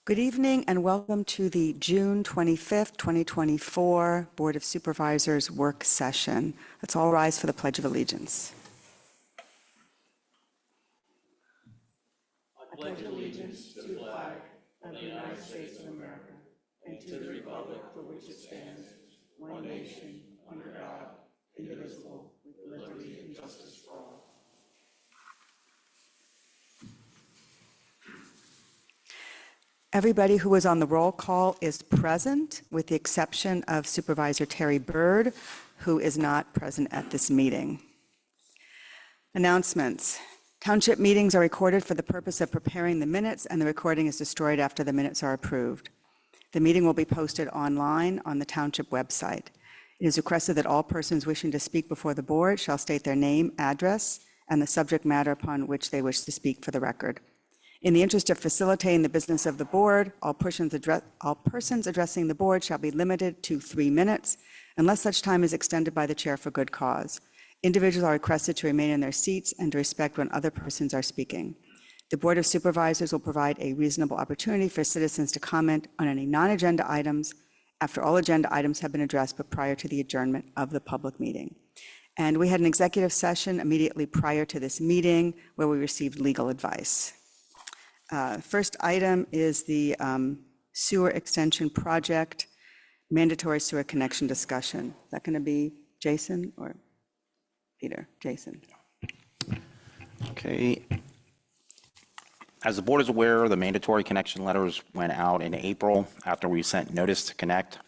Good evening and welcome to the June 25th, 2024 Board of Supervisors work session. Let's all rise for the Pledge of Allegiance. I pledge allegiance to the flag of the United States of America and to the republic for which it stands, one nation, under God, indivisible, with liberty and justice for all. Everybody who was on the roll call is present, with the exception of Supervisor Terry Bird, who is not present at this meeting. Announcements. Township meetings are recorded for the purpose of preparing the minutes, and the recording is destroyed after the minutes are approved. The meeting will be posted online on the Township website. It is requested that all persons wishing to speak before the board shall state their name, address, and the subject matter upon which they wish to speak for the record. In the interest of facilitating the business of the board, all persons addressing the board shall be limited to 3 minutes, unless such time is extended by the chair for good cause. Individuals are requested to remain in their seats and to respect when other persons are speaking. The Board of Supervisors will provide a reasonable opportunity for citizens to comment on any non-agenda items after all agenda items have been addressed, but prior to the adjournment of the public meeting. And we had an executive session immediately prior to this meeting where we received legal advice. First item is the sewer extension project, mandatory sewer connection discussion. Is that going to be Jason or Peter? Jason. Okay. As the board is aware, the mandatory connection letters went out in April after we sent notice to connect,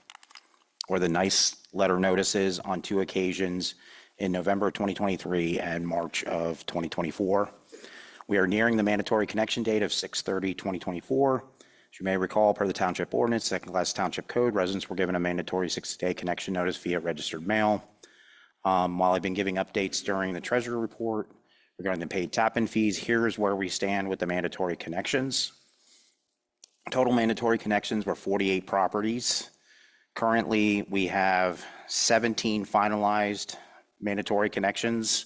or the NICE letter notices, on 2 occasions in November 2023 and March of 2024. We are nearing the mandatory connection date of 6/30/2024. As you may recall, per the Township Ordinance, Second-Class Township Code, residents were given a mandatory 60-day connection notice via registered mail. While I've been giving updates during the Treasury report regarding the paid tap-in fees, here's where we stand with the mandatory connections. Total mandatory connections were 48 properties. Currently, we have 17 finalized mandatory connections.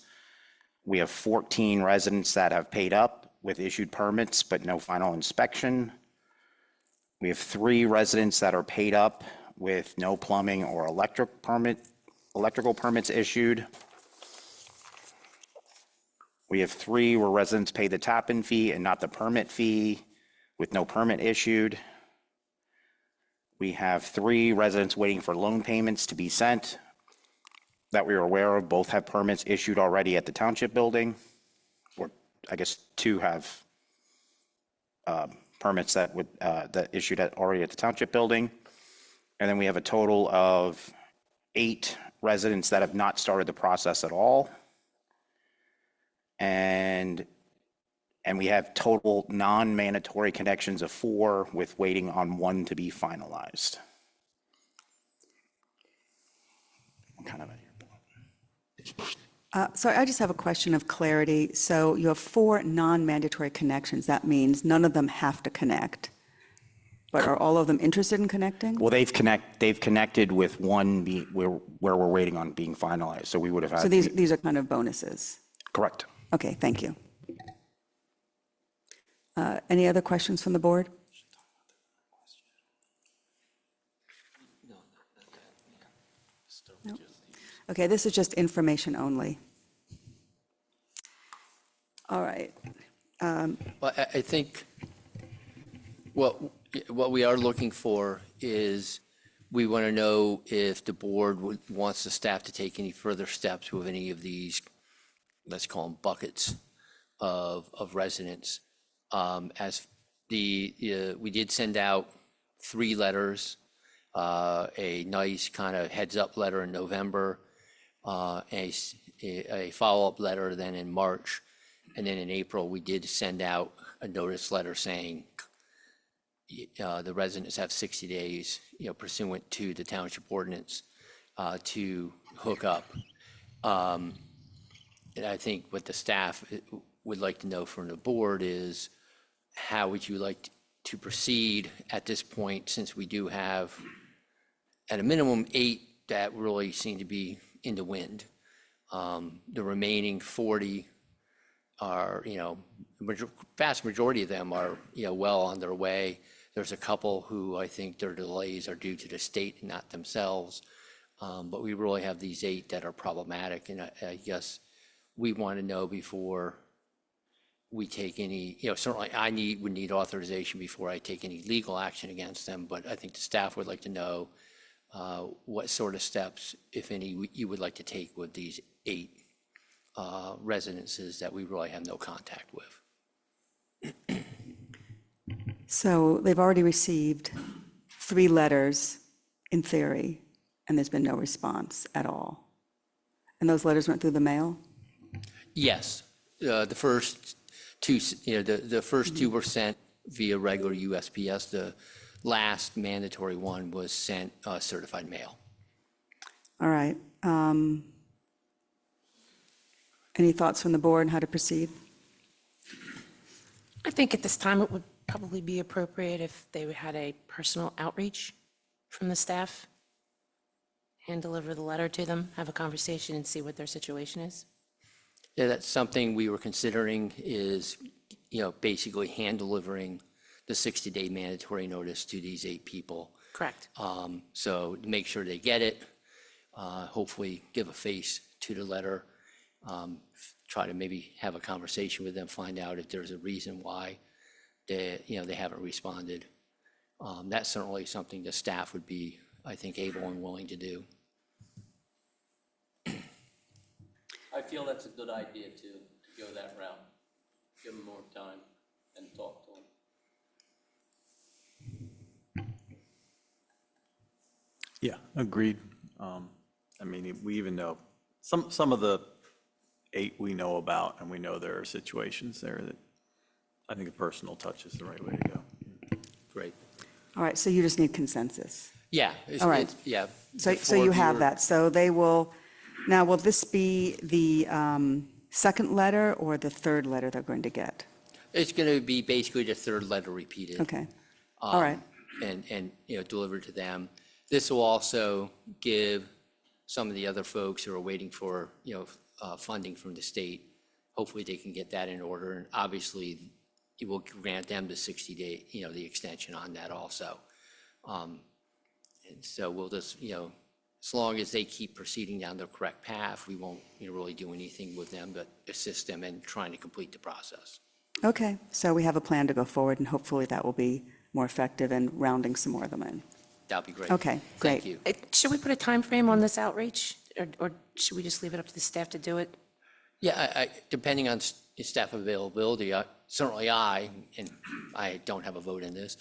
We have 14 residents that have paid up with issued permits, but no final inspection. We have 3 residents that are paid up with no plumbing or electrical permits issued. We have 3 where residents pay the tap-in fee and not the permit fee with no permit issued. We have 3 residents waiting for loan payments to be sent that we are aware of. Both have permits issued already at the Township building, or I guess 2 have permits that issued already at the Township building. And then we have a total of 8 residents that have not started the process at all. And we have total non-mandatory connections of 4, with waiting on 1 to be finalized. Kind of So I just have a question of clarity. So you have 4 non-mandatory connections. That means none of them have to connect. But are all of them interested in connecting? Well, they've connected with 1 where we're waiting on being finalized. So we would have had. So these are kind of bonuses. Correct. Okay, thank you. Any other questions from the board? No. Okay, this is just information only. All right. Well, I think what we are looking for is, we want to know if the board wants the staff to take any further steps with any of these, let's call them buckets of residents. We did send out 3 letters, a nice kind of heads up letter in November, a follow-up letter then in March, and then in April we did send out a notice letter saying the residents have 60 days, pursuant to the Township Ordinance, to hook up. And I think what the staff would like to know from the board is, how would you like to proceed at this point, since we do have at a minimum 8 that really seem to be in the wind. The remaining 40 are, vast majority of them are, well on their way. There's a couple who I think their delays are due to the state and not themselves. But we really have these 8 that are problematic, and I guess we want to know before we take any, certainly would need authorization before I take any legal action against them, but I think the staff would like to know what sort of steps, if any, you would like to take with these 8 residences that we really have no contact with. So they've already received 3 letters in theory, and there's been no response at all. And those letters went through the mail? Yes, the first 2, the first 2 were sent via regular USPS. The last mandatory one was sent certified mail. All right. Any thoughts from the board on how to proceed? I think at this time it would probably be appropriate if they had a personal outreach from the staff, hand deliver the letter to them, have a conversation and see what their situation is. Yeah, that's something we were considering is, basically hand delivering the 60-day mandatory notice to these 8 people. Correct. So to make sure they get it, hopefully give a face to the letter, try to maybe have a conversation with them, find out if there's a reason why they haven't responded. That's certainly something the staff would be, I think, able and willing to do. I feel that's a good idea to go that route. Give them more time and talk to them. Yeah, agreed. I mean, we even know, some of the 8 we know about, and we know there are situations there that I think a personal touch is the right way to go. Great. All right, so you just need consensus. Yeah. All right. Yeah. So the you 4 of have are- that. So they will, now will this be the second letter or the third letter they're going to get? It's going to be basically the 3rd letter repeated. Okay, all right. And delivered to them. This will also give some of the other folks who are waiting for, funding from the state, hopefully they can get that in order. And obviously, it will grant them the 60-day, the extension on that also. And so we'll just, as long as they keep proceeding down the correct path, we won't really do anything with them but assist them in trying to complete the process. Okay, so we have a plan to go forward, and hopefully that will be more effective in rounding some more of them in. That'd be great. Okay, great. Thank you. Should we put a time frame on this outreach, or should we just leave it up to the staff to do it? Yeah, depending on staff availability, certainly and I don't have a vote in this,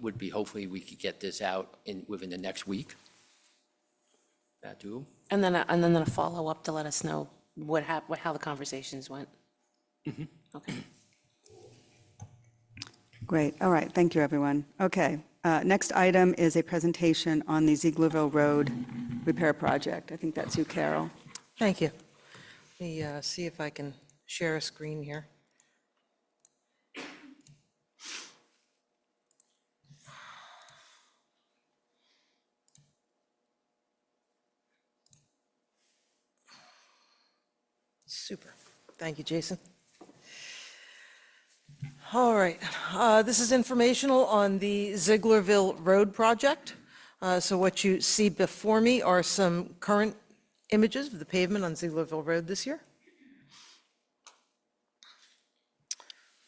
would be hopefully we could get this out within the next week. That too? And then a follow-up to let us know how the conversations went? Okay. Great, all right, thank you, everyone. Okay, next item is a presentation on the Zieglerville Road repair project. I think that's you, Carol. Thank you. Let me see if I can share a screen here. Super. Thank you, Jason. All right, this is informational on the Zieglerville Road project. So what you see before me are some current images of the pavement on Zieglerville Road this year.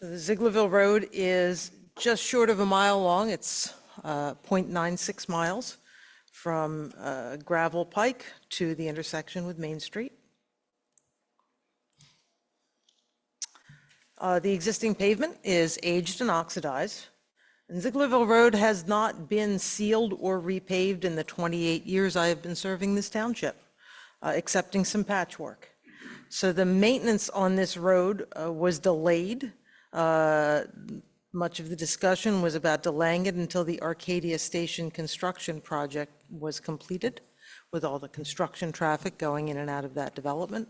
The Zieglerville Road is just short of a mile long. It's 0.96 miles from Gravel Pike to the intersection with Main Street. The existing pavement is aged and oxidized, and Zieglerville Road has not been sealed or repaved in the 28 years I have been serving this township, excepting some patchwork. So the maintenance on this road was delayed. Much of the discussion was about delaying it until the Arcadia Station construction project was completed, with all the construction traffic going in and out of that development.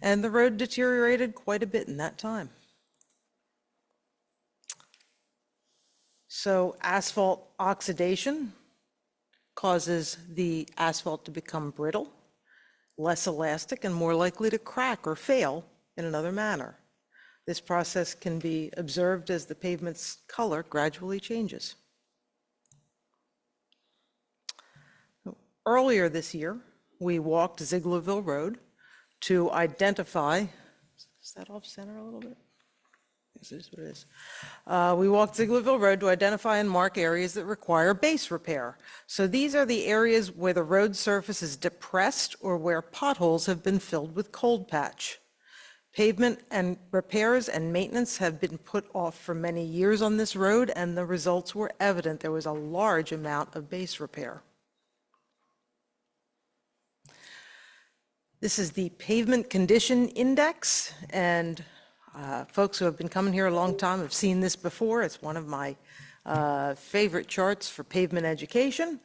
And the road deteriorated quite a bit in that time. So asphalt oxidation causes the asphalt to become brittle, less elastic, and more likely to crack or fail in another manner. This process can be observed as the pavement's color gradually changes. Earlier this year, we walked Zieglerville Road to identify, is that off center a little bit? Yes, it is what it is. We walked Zieglerville Road to identify and mark areas that require base repair. So these are the areas where the road surface is depressed or where potholes have been filled with cold patch. Pavement and repairs and maintenance have been put off for many years on this road, and the results were evident. There was a large amount of base repair. This is the pavement condition index, and folks who have been coming here a long time have seen this before. It's one of my favorite charts for pavement education,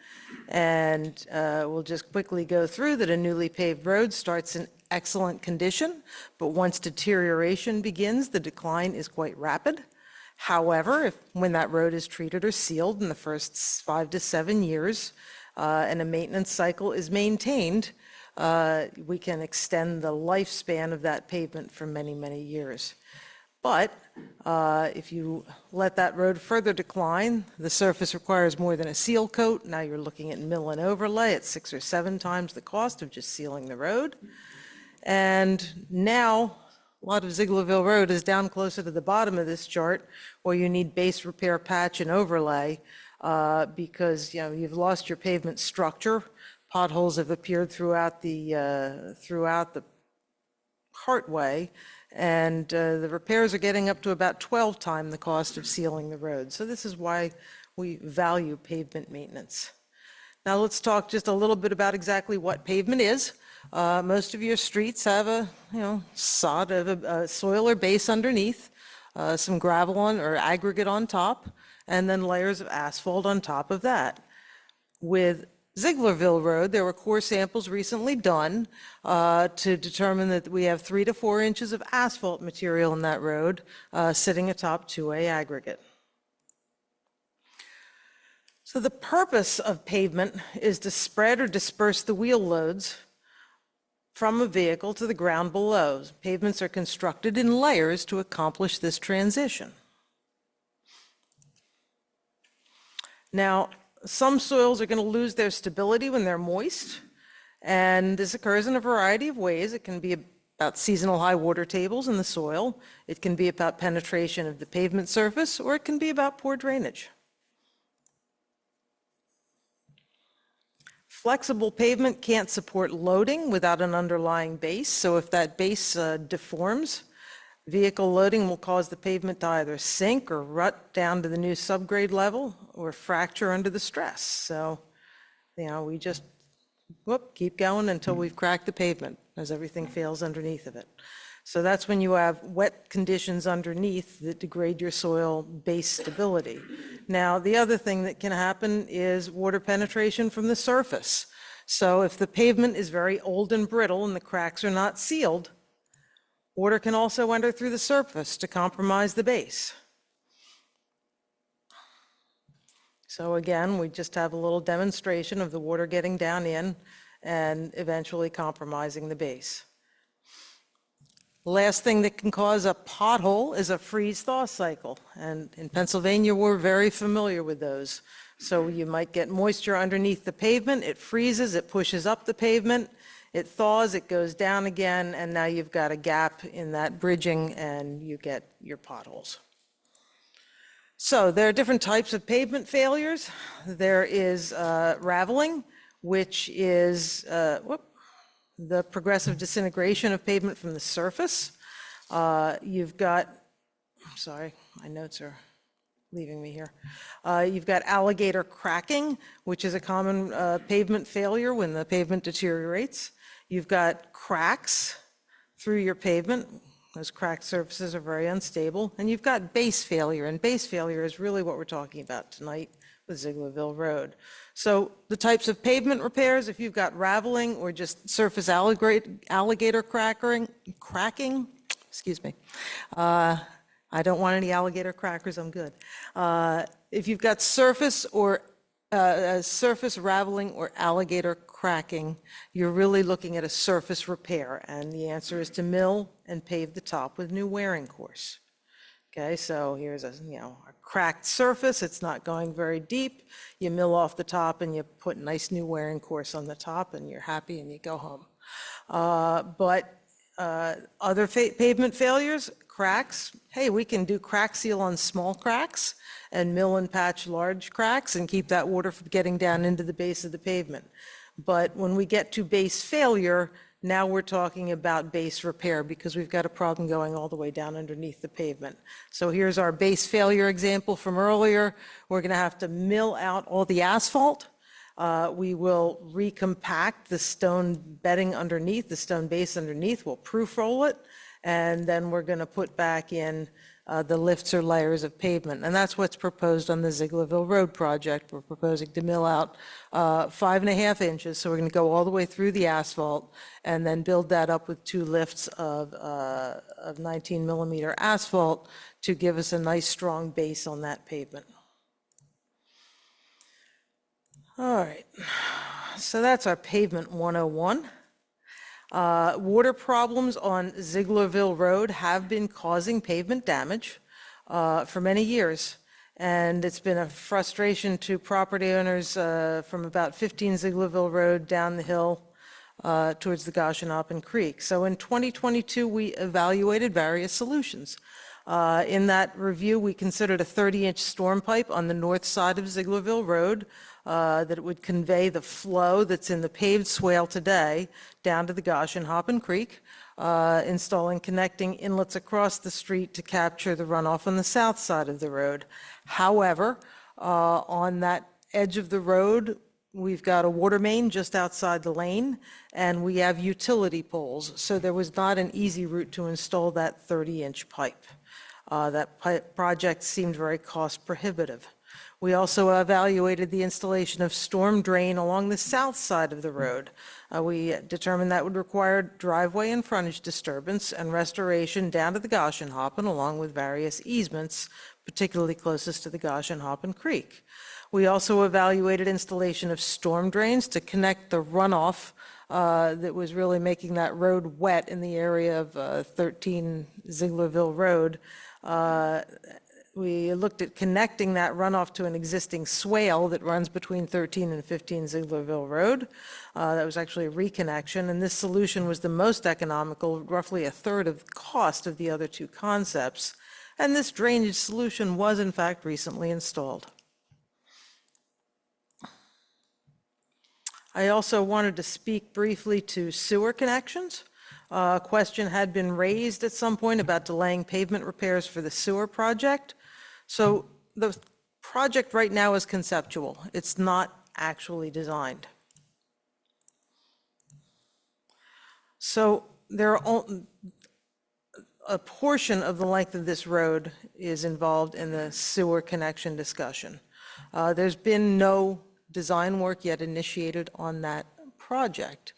and we'll just quickly go through that. A newly paved road starts in excellent condition, but once deterioration begins, the decline is quite rapid. However, when that road is treated or sealed in the first 5 to 7 years, and a maintenance cycle is maintained, we can extend the lifespan of that pavement for many, many years. But if you let that road further decline, the surface requires more than a seal coat. Now you're looking at mill and overlay at 6 or 7 times the cost of just sealing the road. And now, a lot of Zieglerville Road is down closer to the bottom of this chart, where you need base repair, patch, and overlay, because you've lost your pavement structure. Potholes have appeared throughout the cartway, and the repairs are getting up to about 12 times the cost of sealing the road. So this is why we value pavement maintenance. Now let's talk just a little bit about exactly what pavement is. Most of your streets have a sod of a soil or base underneath, some gravel or aggregate on top, and then layers of asphalt on top of that. With Zieglerville Road, there were core samples recently done to determine that we have 3 to 4 inches of asphalt material in that road sitting atop 2A aggregate. So the purpose of pavement is to spread or disperse the wheel loads from a vehicle to the ground below. Pavements are constructed in layers to accomplish this transition. Now, some soils are going to lose their stability when they're moist, and this occurs in a variety of ways. It can be about seasonal high water tables in the soil. It can be about penetration of the pavement surface, or it can be about poor drainage. Flexible pavement can't support loading without an underlying base, so if that base deforms, vehicle loading will cause the pavement to either sink or rut down to the new subgrade level or fracture under the stress. So, we just keep going until we've cracked the pavement as everything fails underneath of it. So that's when you have wet conditions underneath that degrade your soil base stability. Now, the other thing that can happen is water penetration from the surface. So if the pavement is very old and brittle and the cracks are not sealed, water can also enter through the surface to compromise the base. So again, we just have a little demonstration of the water getting down in and eventually compromising the base. Last thing that can cause a pothole is a freeze-thaw cycle. And in Pennsylvania, we're very familiar with those. So you might get moisture underneath the pavement, it freezes, it pushes up the pavement, it thaws, it goes down again, and now you've got a gap in that bridging and you get your potholes. So there are different types of pavement failures. There is raveling, which is, the progressive disintegration of pavement from the surface. You've got, sorry, my notes are leaving me here. You've got alligator cracking, which is a common pavement failure when the pavement deteriorates. You've got cracks through your pavement. Those cracked surfaces are very unstable. And you've got base failure, and base failure is really what we're talking about tonight with Zieglerville Road. So the types of pavement repairs, if you've got raveling or just surface alligator cracking, excuse me. I don't want any alligator crackers, I'm good. If you've got surface raveling or alligator cracking, you're really looking at a surface repair, and the answer is to mill and pave the top with new wearing course. Okay, so here's a, a cracked surface, it's not going very deep. You mill off the top and you put nice new wearing course on the top and you're happy and you go home. Other pavement failures, cracks, hey, we can do crack seal on small cracks and mill and patch large cracks and keep that water from getting down into the base of the pavement. But when we get to base failure, now we're talking about base repair because we've got a problem going all the way down underneath the pavement. So here's our base failure example from earlier. We're going to have to mill out all the asphalt. We will recompact the stone bedding underneath, the stone base underneath. We'll proof roll it, and then we're going to put back in the lifts or layers of pavement. And that's what's proposed on the Zieglerville Road project. We're proposing to mill out 5.5 inches. So we're going to go all the way through the asphalt and then build that up with 2 lifts of 19 millimeter asphalt to give us a nice strong base on that pavement. All right, so that's our pavement 101. Water problems on Zieglerville Road have been causing pavement damage for many years. And it's been a frustration to property owners from about 15 Zieglerville Road down the hill towards the Goshenhoppen Creek. So in 2022, we evaluated various solutions. In that review, we considered a 30-inch storm pipe on the north side of Zieglerville Road that it would convey the flow that's in the paved swale today down to the Goshenhoppen Creek, installing connecting inlets across the street to capture the runoff on the south side of the road. However, on that edge of the road, we've got a water main just outside the lane, and we have utility poles. So there was not an easy route to install that 30-inch pipe. That project seemed very cost prohibitive. We also evaluated the installation of storm drain along the south side of the road. We determined that would require driveway and frontage disturbance and restoration down to the Goshenhoppen, along with various easements, particularly closest to the Goshenhoppen Creek. We also evaluated installation of storm drains to connect the runoff that was really making that road wet in the area of 13 Zieglerville Road. We looked at connecting that runoff to an existing swale that runs between 13 and 15 Zieglerville Road. That was actually a reconnection, and this solution was the most economical, roughly 1/3 of the cost of the other 2 concepts. And this drainage solution was in fact recently installed. I also wanted to speak briefly to sewer connections. A question had been raised at some point about delaying pavement repairs for the sewer project. So the project right now is conceptual. It's not actually designed. So a portion of the length of this road is involved in the sewer connection discussion. There's been no design work yet initiated on that project,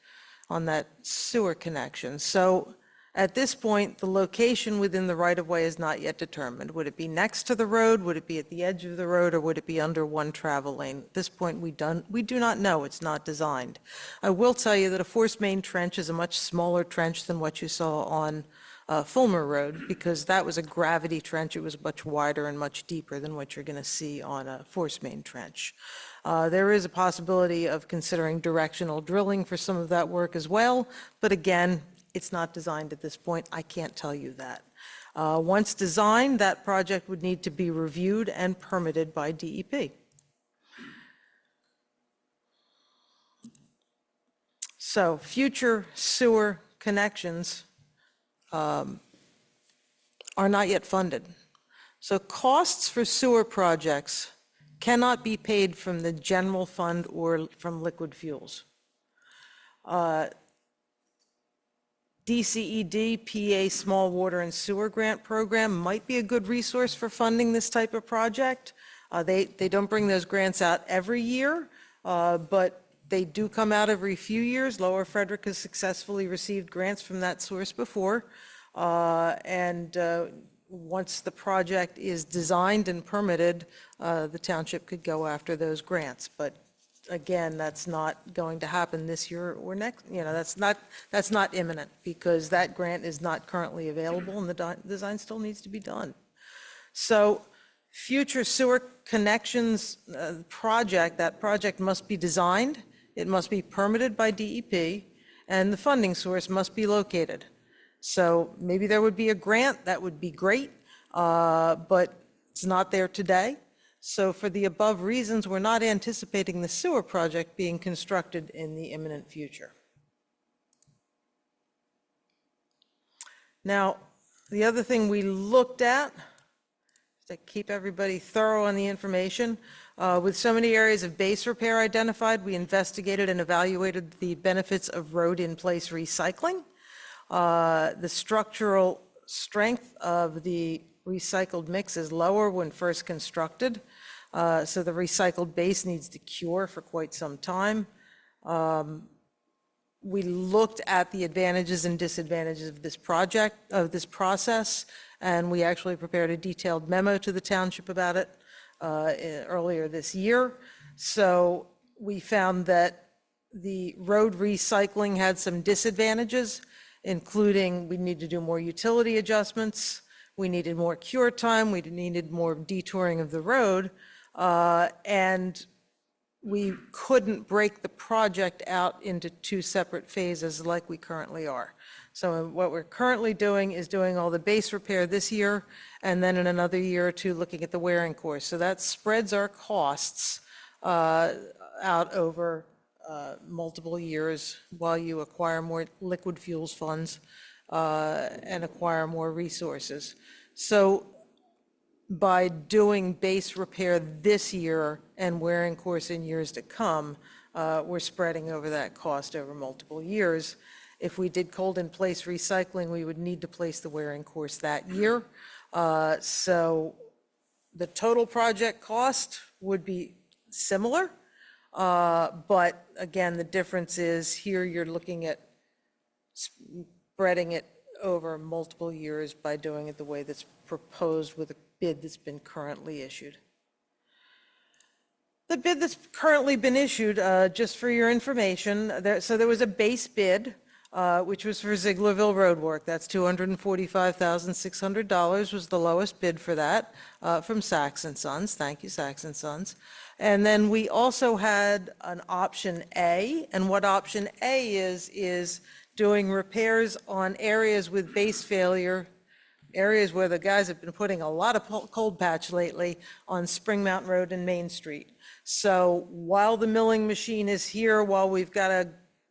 on that sewer connection. So at this point, the location within the right-of-way is not yet determined. Would it be next to the road? Would it be at the edge of the road? Or would it be under one travel lane? At this point, we do not know. It's not designed. I will tell you that a force main trench is a much smaller trench than what you saw on Fulmer Road, because that was a gravity trench. It was much wider and much deeper than what you're going to see on a force main trench. There is a possibility of considering directional drilling for some of that work as well, but again, it's not designed at this point. I can't tell you that. Once designed, that project would need to be reviewed and permitted by DEP. So future sewer connections are not yet funded. So costs for sewer projects cannot be paid from the general fund or from liquid fuels. DCED, PA Small Water and Sewer Grant Program might be a good resource for funding this type of project. They don't bring those grants out every year, but they do come out every few years. Lower Frederick has successfully received grants from that source before. Once the project is designed and permitted, the township could go after those grants. But again, that's not going to happen this year or next. That's not imminent, because that grant is not currently available and the design still needs to be done. So future sewer connections that project must be designed, it must be permitted by DEP, and the funding source must be located. So maybe there would be a grant, that would be great, but it's not there today. So for the above reasons, we're not anticipating the sewer project being constructed in the imminent future. Now, the other thing we looked at, to keep everybody thorough on the information, with so many areas of base repair identified, we investigated and evaluated the benefits of road-in-place recycling. The structural strength of the recycled mix is lower when first constructed, so the recycled base needs to cure for quite some time. We looked at the advantages and disadvantages of this project, of this process, and we actually prepared a detailed memo to the township about it earlier this year. So we found that the road recycling had some disadvantages, including we need to do more utility adjustments, we needed more cure time, we needed more detouring of the road, and we couldn't break the project out into two separate phases like we currently are. So what we're currently doing is doing all the base repair this year, and then in another year or two, looking at the wearing course. So that spreads our costs out over multiple years while you acquire more liquid fuels funds and acquire more resources. So by doing base repair this year and wearing course in years to come, we're spreading over that cost over multiple years. If we did cold in place recycling, we would need to place the wearing course that year. So the total project cost would be similar, but again, the difference is here you're looking at spreading it over multiple years by doing it the way that's proposed with a bid that's been currently issued. The bid that's currently been issued, just for your information, so there was a base bid, which was for Zieglerville Road work. That's $245,600 was the lowest bid for that from Sachs and Sons. Thank you, Sachs and Sons. And then we also had an option A, and what option A is doing repairs on areas with base failure, areas where the guys have been putting a lot of cold patch lately on Spring Mountain Road and Main Street. So while the milling machine is here, while we've got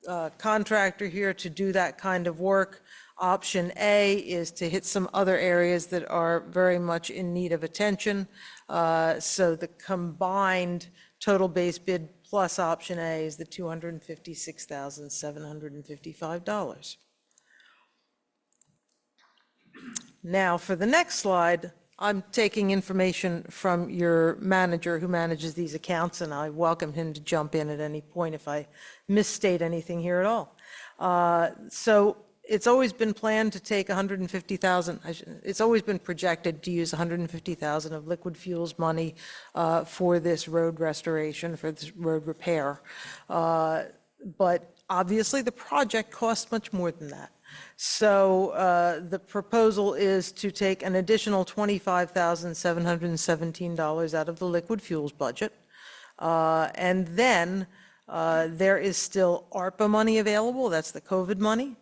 a contractor here to do that kind of work, option A is to hit some other areas that are very much in need of attention. So the combined total base bid plus option A is the $256,755. Now, for the next slide, I'm taking information from your manager who manages these accounts, and I welcome him to jump in at any point if I misstate anything here at all. So it's always been planned to take 150,000, it's always been projected to use 150,000 of liquid fuels money for this road restoration, for this road repair. But obviously, the project costs much more than that. So the proposal is to take an additional $25,717 out of the liquid fuels budget. And then there is still ARPA money available. That's the COVID money.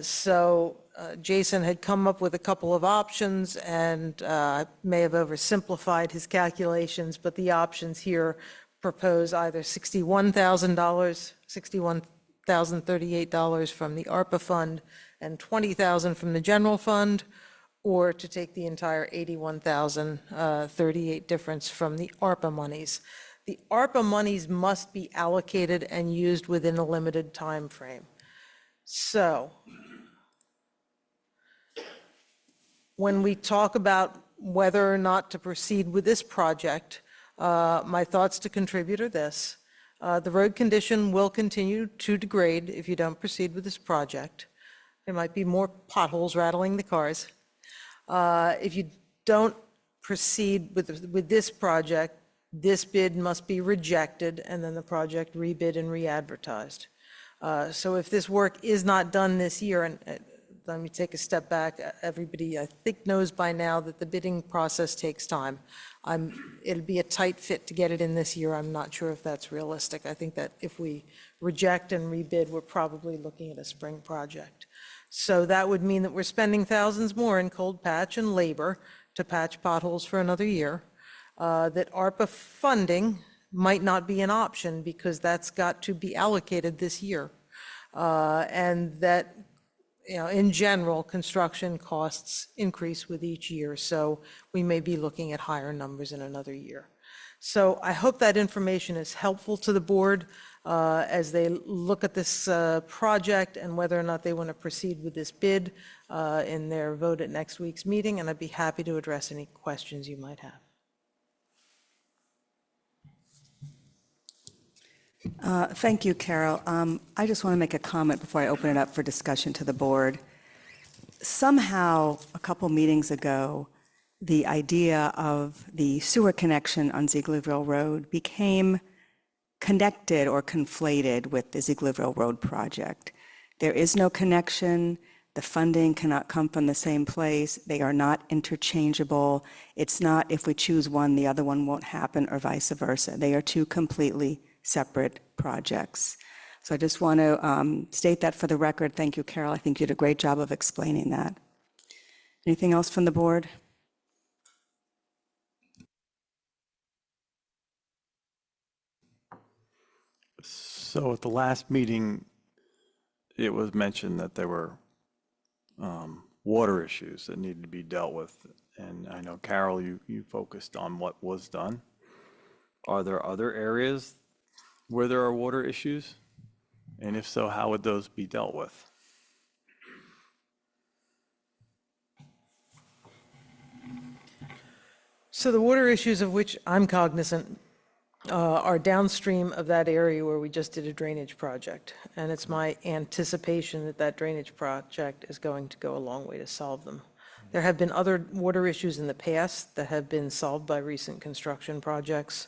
So Jason had come up with a couple of options, and may have oversimplified his calculations, but the options here propose either $61,000, $61,038 from the ARPA fund and $20,000 from the general fund, or to take the entire $81,038 difference from the ARPA monies. The ARPA monies must be allocated and used within a limited time frame. So when we talk about whether or not to proceed with this project, my thoughts to contribute are this. The road condition will continue to degrade if you don't proceed with this project. There might be more potholes rattling the cars. If you don't proceed with this project, this bid must be rejected, and then the project rebid and re-advertised. So if this work is not done this year, and let me take a step back. Everybody, I think, knows by now that the bidding process takes time. It'll be a tight fit to get it in this year. I'm not sure if that's realistic. I think that if we reject and rebid, we're probably looking at a spring project. So that would mean that we're spending thousands more in cold patch and labor to patch potholes for another year. That ARPA funding might not be an option because that's got to be allocated this year. And that, in general, construction costs increase with each year. So we may be looking at higher numbers in another year. So I hope that information is helpful to the board as they look at this project and whether or not they want to proceed with this bid in their vote at next week's meeting. And I'd be happy to address any questions you might have. Thank you, Carol. I just want to make a comment before I open it up for discussion to the board. Somehow, a couple meetings ago, the idea of the sewer connection on Zieglerville Road became connected or conflated with the Zieglerville Road project. There is no connection. The funding cannot come from the same place. They are not interchangeable. It's not if we choose one, the other one won't happen, or vice versa. They are two completely separate projects. So I just want to state that for the record. Thank you, Carol. I think you did a great job of explaining that. Anything else from the board? So at the last meeting, it was mentioned that there were water issues that needed to be dealt with. And I know, Carol, you focused on what was done. Are there other areas where there are water issues? And if so, how would those be dealt with? So the water issues of which I'm cognizant are downstream of that area where we just did a drainage project. And it's my anticipation that that drainage project is going to go a long way to solve them. There have been other water issues in the past that have been solved by recent construction projects.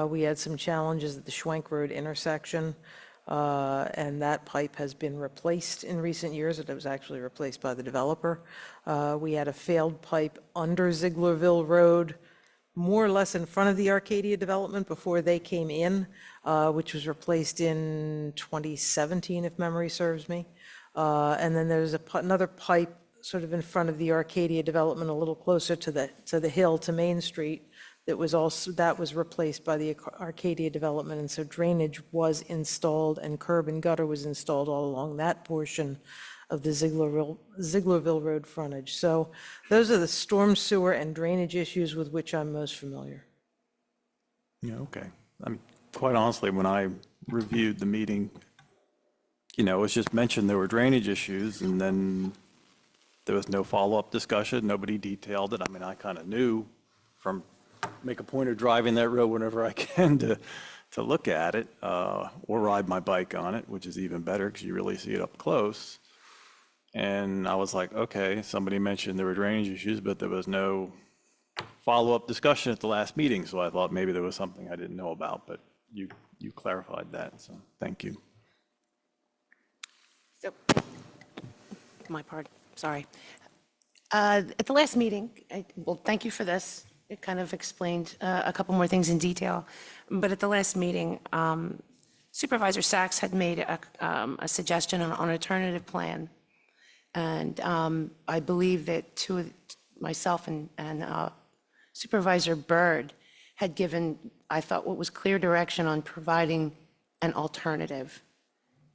We had some challenges at the Schwenk Road intersection, and that pipe has been replaced in recent years. It was actually replaced by the developer. We had a failed pipe under Zieglerville Road, more or less in front of the Arcadia development before they came in, which was replaced in 2017, if memory serves me. And then there's another pipe sort of in front of the Arcadia development, a little closer to the hill, to Main Street, that was replaced by the Arcadia development. And so drainage was installed and curb and gutter was installed all along that portion of the Zieglerville Road frontage. So those are the storm sewer and drainage issues with which I'm most familiar. Yeah, okay. I mean, quite honestly, when I reviewed the meeting, it was just mentioned there were drainage issues, and then there was no follow-up discussion. Nobody detailed it. I mean, I kind of knew make a point of driving that road whenever I can to look at it, or ride my bike on it, which is even better because you really see it up close. And I was like, okay, somebody mentioned there were drainage issues, but there was no follow-up discussion at the last meeting. So I thought maybe there was something I didn't know about, but you clarified that. So thank you. So, my part, sorry. At the last meeting, well, thank you for this. It kind of explained a couple more things in detail. But at the last meeting, Supervisor Sachs had made a suggestion on an alternative plan. And I believe that myself and Supervisor Byrd had given, I thought, what was clear direction on providing an alternative.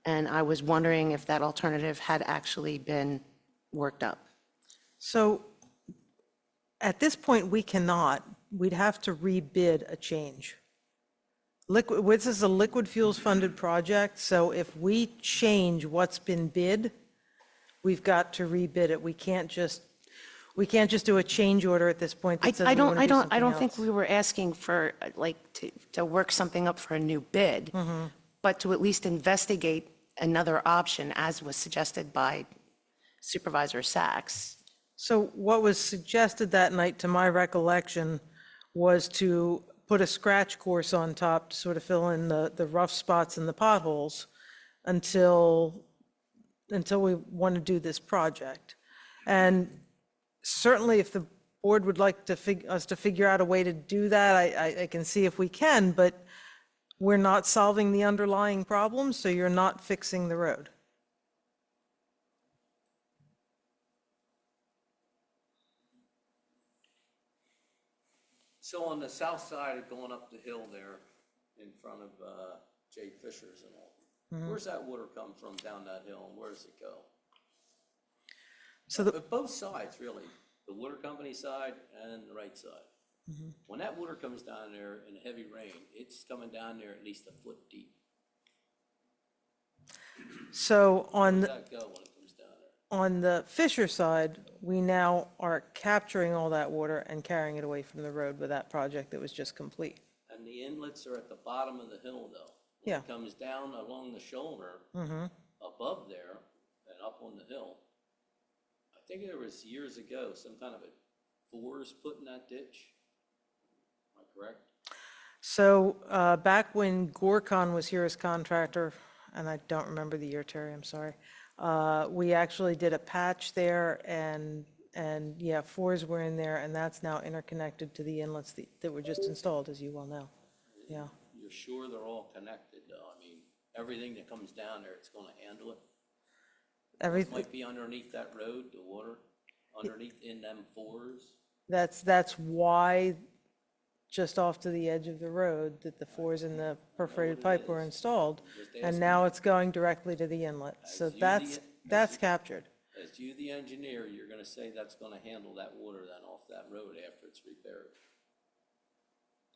And I was wondering if that alternative had actually been worked up. So at this point, we'd have to rebid a change. This is a liquid fuels funded project, so if we change what's been bid, we've got to rebid it. We can't just do a change order at this point that says we want to do something I don't think else. we were asking for, to work something up for a new bid, but to at least investigate another option, as was suggested by Supervisor Sachs. So what was suggested that night, to my recollection, was to put a scratch course on top to sort of fill in the rough spots and the potholes until until we want to do this project. And certainly if the board would like to us to figure out a way to do that, I can see if we can, but we're not solving the underlying problem, so you're not fixing the road. So on the south side of going up the hill there, in front of Jay Fisher's and all, where's that water come from down that hill, and where does it go? So But both sides, really, the water company side and the right side. When that water comes down there in heavy rain, it's coming down there at least a foot deep. So Where on, does that go when it comes down there? on the Fisher side, we now are capturing all that water and carrying it away from the road with that project that was just complete. And the inlets are at the bottom of the hill, though. Yeah. When it comes down along the shoulder, above there and up on the hill, I think there was years ago, some kind of a force put in that ditch. Am I correct? So back when Gorcon was here as contractor, and I don't remember the year, Terry, I'm sorry, we actually did a patch there, and yeah, fours were in there, and that's now interconnected to the inlets that were just installed, as you well know. Yeah. You're sure they're all connected, though? I mean, everything that comes down there, it's gonna handle it? Everything, Might be underneath that road, the water, underneath in them fours? that's why, just off to the edge of the road, that the fours and the perforated pipe were installed, and now it's going directly to the inlet. So As you that's captured. As you, the engineer, you're gonna say that's gonna handle that water then off that road after it's repaired?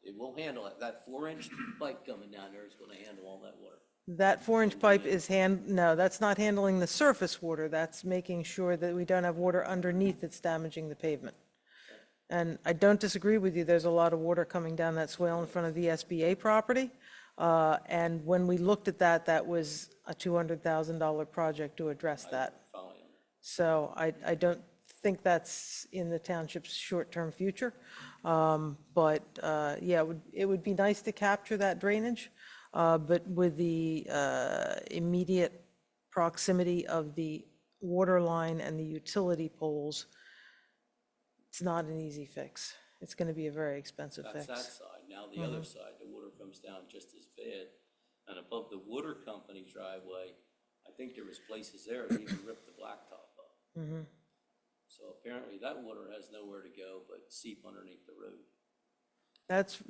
It will handle it. That 4-inch pipe coming down there is gonna handle all that water. That 4-inch pipe is no, that's not handling the surface water. That's making sure that we don't have water underneath that's damaging the pavement. And I don't disagree with you. There's a lot of water coming down that swale in front of the SBA property. And when we looked at that, that was a $200,000 project to address that. Follow you. So I don't think that's in the township's short-term future. But yeah, it would be nice to capture that drainage. But with the immediate proximity of the water line and the utility poles, it's not an easy fix. It's going to be a very expensive That's fix. that side. Now the other side, the water comes down just as bad. And above the water company driveway, I think there was places there that even ripped the blacktop up. So apparently that water has nowhere to go but seep underneath the road.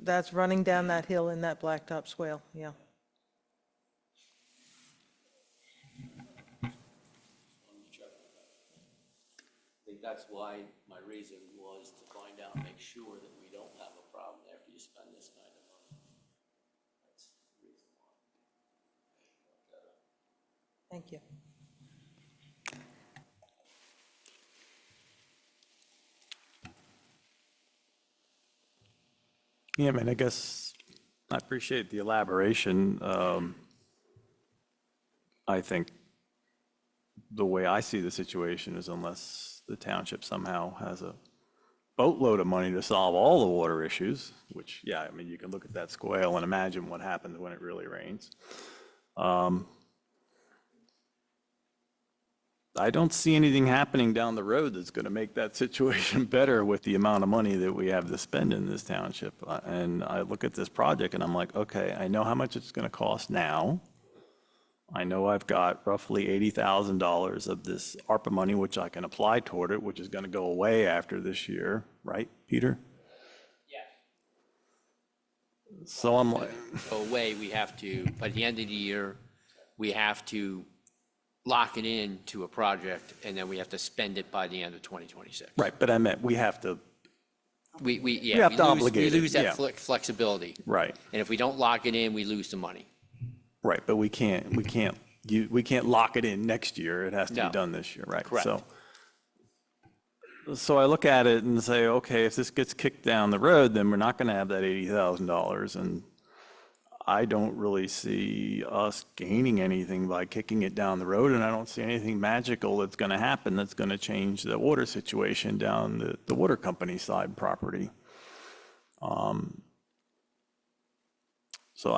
That's running down that hill in that blacktop swale, yeah. So I'm checking that. I think that's why my reason was to find out, make sure that we don't have a problem after you spend this kind of money. That's the reason why. Thank you. Yeah, I mean, I guess I appreciate the elaboration. I think the way I see the situation is unless the township somehow has a boatload of money to solve all the water issues, which, yeah, I mean, you can look at that swale and imagine what happens when it really rains. I don't see anything happening down the road that's going to make that situation better with the amount of money that we have to spend in this township. And I look at this project and I'm like, okay, I know how much it's going to cost now. I know I've got roughly $80,000 of this ARPA money, which I can apply toward it, which is going to go away after this year, right, Peter? Yes. So I'm like, Go away, we have to, by the end of the year, we have to lock it in to a project, and then we have to spend it by the end of 2026. right, but I meant we have to, Yeah, have to obligate we it, lose yeah. that flexibility. right, And if we don't lock it in, we lose the money. right, but we can't lock it in next year. It has to be No. done this year, right? Correct. So I look at it and say, okay, if this gets kicked down the road, then we're not going to have that $80,000. And I don't really see us gaining anything by kicking it down the road. And I don't see anything magical that's going to happen that's going to change the water situation down the water company side property. So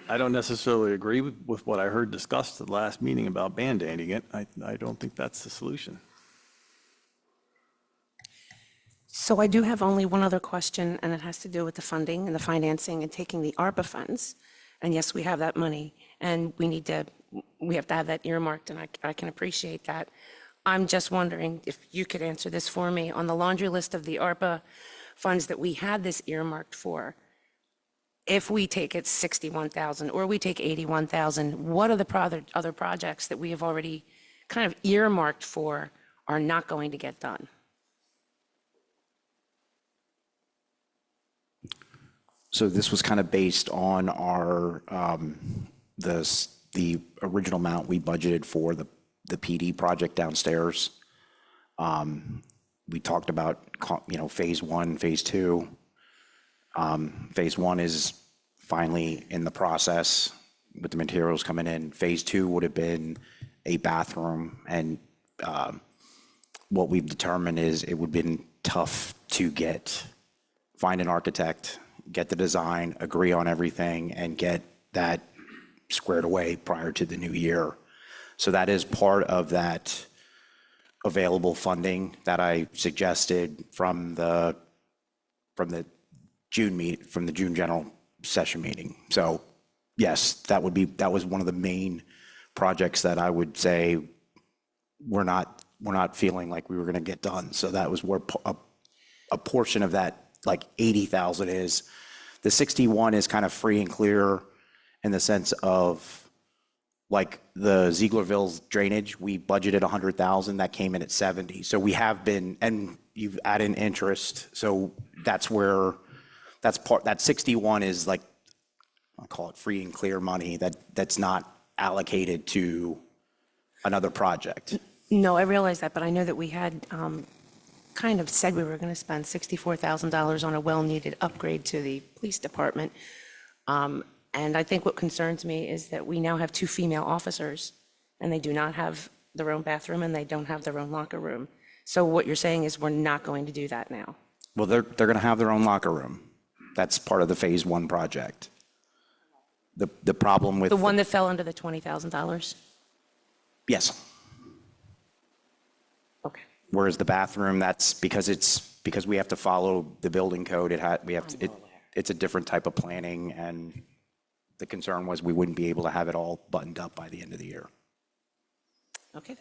I don't necessarily agree with what I heard discussed at the last meeting about band-aiding it. I don't think that's the solution. So I do have only one other question, and it has to do with the funding and the financing and taking the ARPA funds. And yes, we have that money, and we have to have that earmarked, and I can appreciate that. I'm just wondering if you could answer this for me. On the laundry list of the ARPA funds that we had this earmarked for, if we take it 61,000 or we take 81,000, what are the other projects that we have already kind of earmarked for are not going to get done? So this was kind of based on our, the original amount we budgeted for the PD project downstairs. We talked about, phase one, phase two. Phase one is finally in the process with the materials coming in. Phase two would have been a bathroom, and what we've determined is it would have been tough to find an architect, get the design, agree on everything, and get that squared away prior to the new year. So that is part of that available funding that I suggested from the June general session meeting. So yes, that was one of the main projects that I would say we're not feeling like we were going to get done. So that was where a portion of that, like 80,000 is. The 61 is kind of free and clear in the sense of, like, the Zieglerville's drainage, we budgeted 100,000, that came in at 70. So we have been, and you've added interest, so that's where, that 61 is like, I call it free and clear money that's not allocated to another project. No, I realize that, but I know that we had kind of said we were going to spend $64,000 on a well-needed upgrade to the police department. And I think what concerns me is that we now have 2 female officers, and they do not have their own bathroom, and they don't have their own locker room. So what you're saying is we're not going to do that now? Well, they're going to have their own locker room. That's part of the phase one project. The problem with. The one that fell under the $20,000? Yes. Okay. Whereas the bathroom, that's because we have to follow the building code. It's a different type of planning, and the concern was we wouldn't be able to have it all buttoned up by the end of the year. Okay.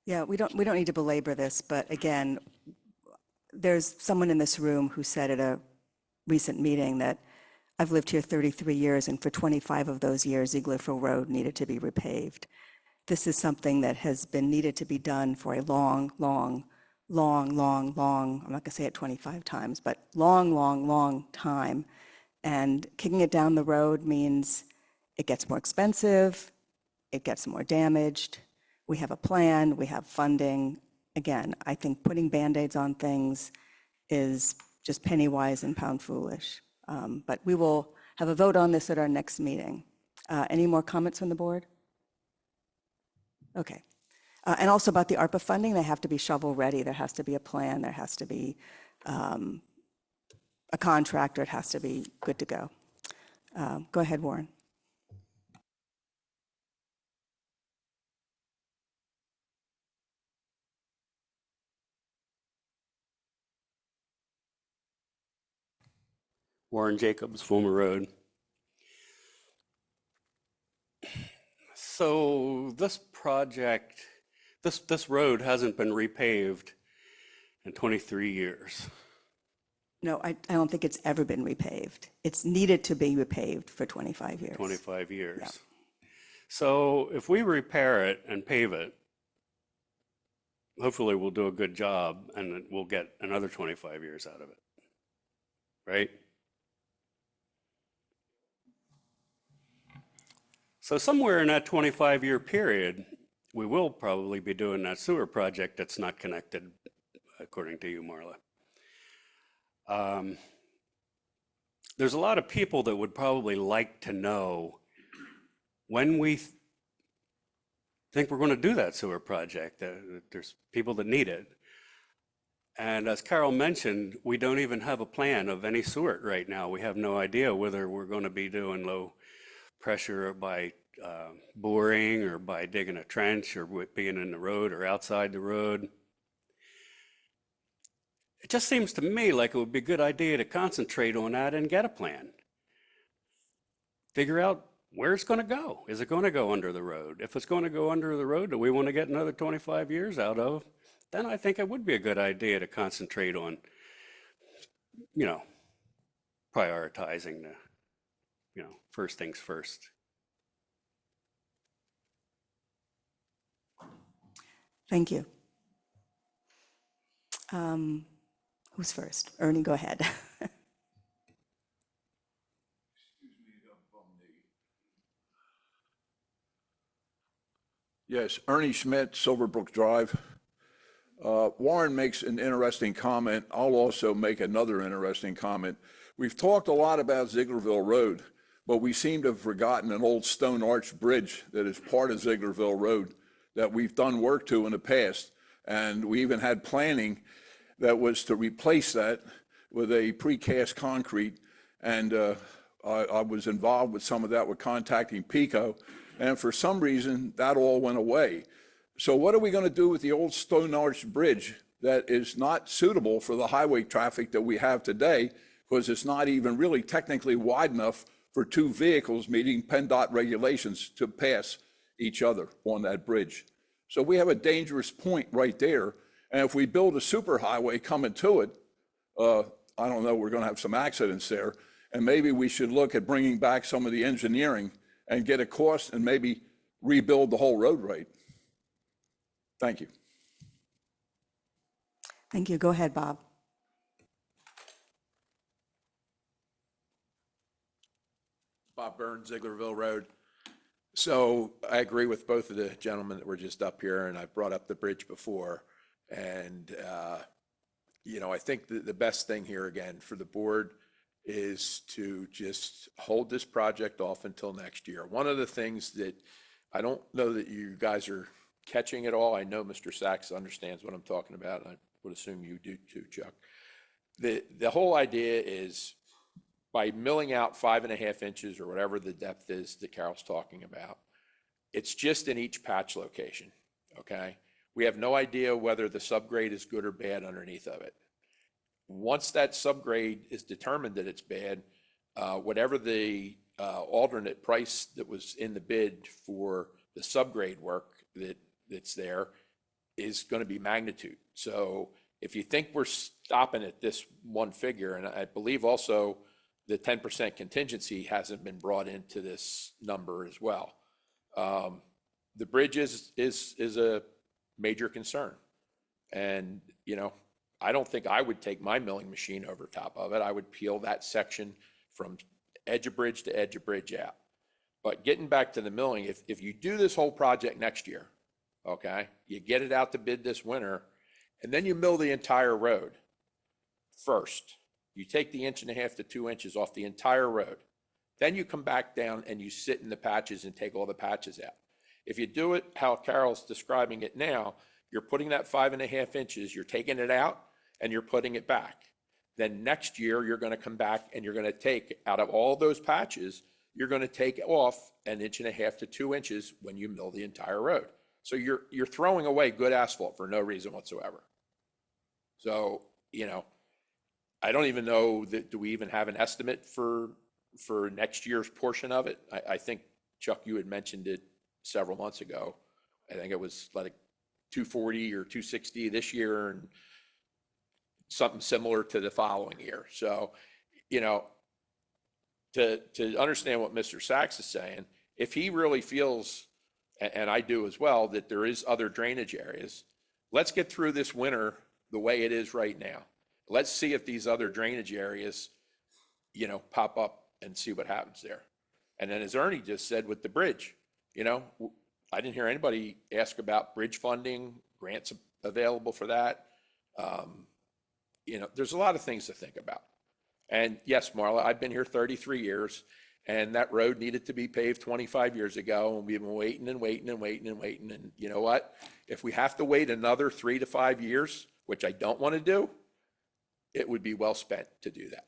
Yeah, we don't need to belabor this, but again, there's someone in this room who said at a recent meeting that I've lived here 33 years, and for 25 of those years, Zieglerville Road needed to be repaved. This is something that has been needed to be done for a long, I'm not going to say it 25 times, but long time. And kicking it down the road means it gets more expensive, it gets more damaged. We have a plan, we have funding. Again, I think putting Band-Aids on things is just penny wise and pound foolish. But we will have a vote on this at our next meeting. Any more comments from the board? Okay. And also about the ARPA funding, they have to be shovel-ready. There has to be a plan. There has to be a contractor. It has to be good to go. Go ahead, Warren. Warren Jacobs, Fulmer Road. So this project, this road hasn't been repaved in 23 years. No, I don't think it's ever been repaved. It's needed to be repaved for 25 years. 25 years. Yeah. So if we repair it and pave it, hopefully we'll do a good job and we'll get another 25 years out of it, right? So somewhere in that 25-year period, we will probably be doing that sewer project that's not connected, according to you, Marla. There's a lot of people that would probably like to know when we think we're going to do that sewer project. There's people that need it. And as Carol mentioned, we don't even have a plan of any sort right now. We have no idea whether we're going to be doing low pressure by boring or by digging a trench or being in the road or outside the road. It just seems to me like it would be a good idea to concentrate on that and get a plan. Figure out where it's going to go. Is it going to go under the road? If it's going to go under the road that we want to get another 25 years out of, then I think it would be a good idea to concentrate on, you know, prioritizing the, first things first. Thank you. Who's first? Ernie, go ahead. Yes, Ernie Schmidt, Silverbrook Drive. Warren makes an interesting comment. I'll also make another interesting comment. We've talked a lot about Zieglerville Road, but we seem to have forgotten an old stone arch bridge that is part of Zieglerville Road that we've done work to in the past. And we even had planning that was to replace that with a precast concrete. And I was involved with some of that with contacting Pico. And for some reason, that all went away. So what are we going to do with the old stone arch bridge that is not suitable for the highway traffic that we have today, because it's not even really technically wide enough for two vehicles meeting PennDOT regulations to pass each other on that bridge? So we have a dangerous point right there. And if we build a superhighway coming to it, I don't know, we're going to have some accidents there. And maybe we should look at bringing back some of the engineering and get a cost and maybe rebuild the whole road right. Thank you. Thank you. Go ahead, Bob. Bob Burns, Zieglerville Road. So I agree with both of the gentlemen that were just up here, and I brought up the bridge before. And, I think the best thing here, again, for the board is to just hold this project off until next year. One of the things that I don't know that you guys are catching at all, I know Mr. Sachs understands what I'm talking about, and I would assume you do too, Chuck. The whole idea is by milling out 5.5 inches or whatever the depth is that Carol's talking about, it's just in each patch location, okay? We have no idea whether the subgrade is good or bad underneath of it. Once that subgrade is determined that it's bad, whatever the alternate price that was in the bid for the subgrade work that's there is going to be magnitude. So if you think we're stopping at this one figure, and I believe also the 10% contingency hasn't been brought into this number as well. The bridge is a major concern. And, I don't think I would take my milling machine over top of it. I would peel that section from edge of bridge to edge of bridge out. But getting back to the milling, if you do this whole project next year, okay, you get it out to bid this winter, and then you mill the entire road first. You take the 1.5 to 2 inches off the entire road. Then you come back down and you sit in the patches and take all the patches out. If you do it how Carol's describing it now, you're putting that 5.5 inches, you're taking it out and you're putting it back. Then next year, you're going to come back and you're going to take out of all those patches, you're going to take off 1.5 to 2 inches when you mill the entire road. So you're throwing away good asphalt for no reason whatsoever. So, I don't even know that, do we even have an estimate for next year's portion of it? I think, Chuck, you had mentioned it several months ago. I think it was like 240 or 260 this year and something similar to the following year. So, to understand what Mr. Sachs is saying, if he really feels, and I do as well, that there is other drainage areas, let's get through this winter the way it is right now. Let's see if these other drainage areas, pop up and see what happens there. And then as Ernie just said with the bridge, I didn't hear anybody ask about bridge funding, grants available for that. There's a lot of things to think about. And yes, Marla, I've been here 33 years, and that road needed to be paved 25 years ago, and we've been waiting and waiting and waiting and waiting. And you know what? If we have to wait another 3 to 5 years which I don't want to do, it would be well spent to do that.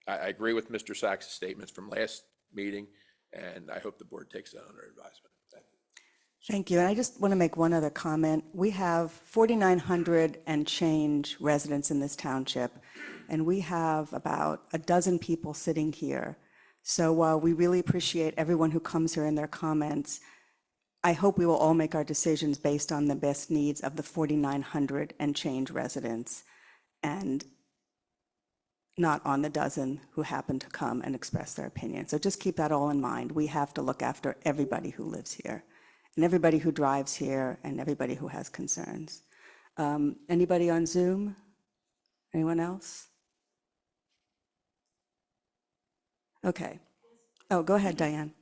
I agree with Mr. Sachs' statements from last meeting, and I hope the board takes that under advisement. Thank you. Thank you. And I just want to make one other comment. We have 4,900 and change residents in this township, and we have about a dozen people sitting here. So while we really appreciate everyone who comes here and their comments, I hope we will all make our decisions based on the best needs of the 4,900 and change residents, and not on the dozen who happen to come and express their opinion. So just keep that all in mind. We have to look after everybody who lives here, and everybody who drives here, and everybody who has concerns. Anybody on Zoom? Anyone else? Okay. Oh, go ahead, Diane.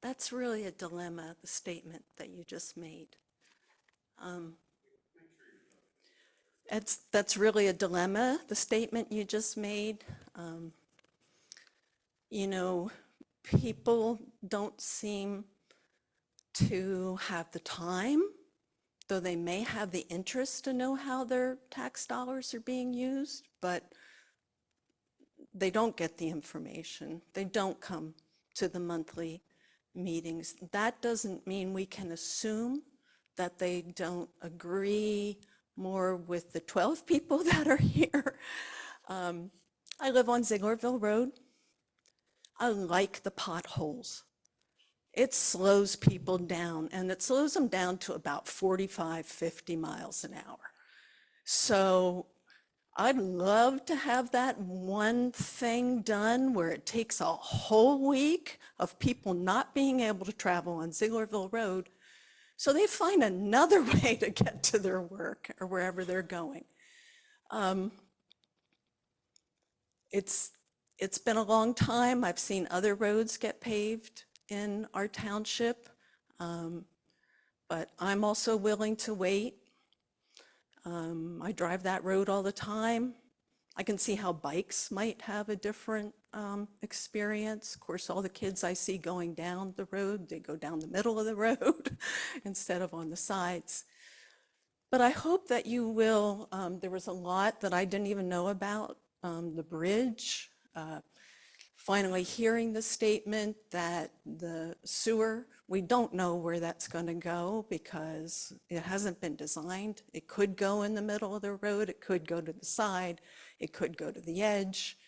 That's really a dilemma, the statement that you just made. That's really a dilemma, the statement you just made. You know, people don't seem to have the time, though they may have the interest to know how their tax dollars are being used, but they don't get the information. They don't come to the monthly meetings. That doesn't mean we can assume that they don't agree more with the 12 people that are here. I live on Zieglerville Road. I like the potholes. It slows people down, and it slows them down to about 45, 50 miles an hour. So I'd love to have that one thing done where it takes a whole week of people not being able to travel on Zieglerville Road, so they find another way to get to their work or wherever they're going. It's been a long time. I've seen other roads get paved in our township, but I'm also willing to wait. I drive that road all the time. I can see how bikes might have a different experience. Of course, all the kids I see going down the road, they go down the middle of the road instead of on the sides. But I hope that you will, there was a lot that I didn't even know about, the bridge, finally hearing the statement that the sewer, we don't know where that's going to go because it hasn't been designed. It could go in the middle of the road, it could go to the side, it could go to the edge.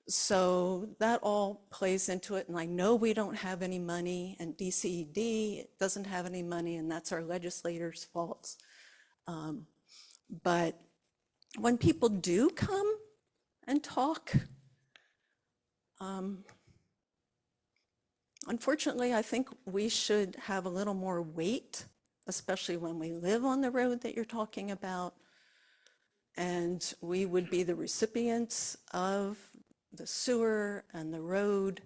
So that all plays into it, and I know we don't have any money, and DCED doesn't have any money, and that's our legislators' faults. But when people do come and talk, unfortunately, I think we should have a little more weight, especially when we live on the road that you're talking about. And we would be the recipients of the sewer and the road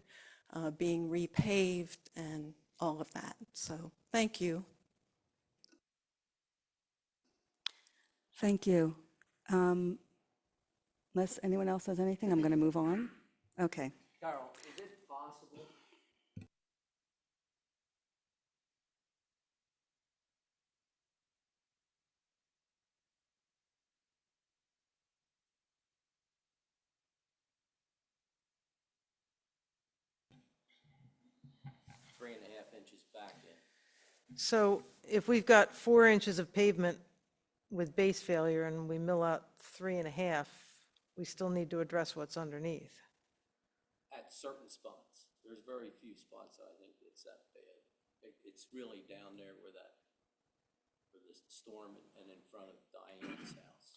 being repaved and all of that. So thank you. Thank you. Unless anyone else has anything, I'm going to move on. Okay. Carol, is it possible? Three and a half inches back in. So if we've got 4 inches of pavement with base failure and we mill out 3.5, we still need to address what's underneath. At certain spots. There's very few spots I think it's that bad. It's really down there where the storm and in front of Diane's house.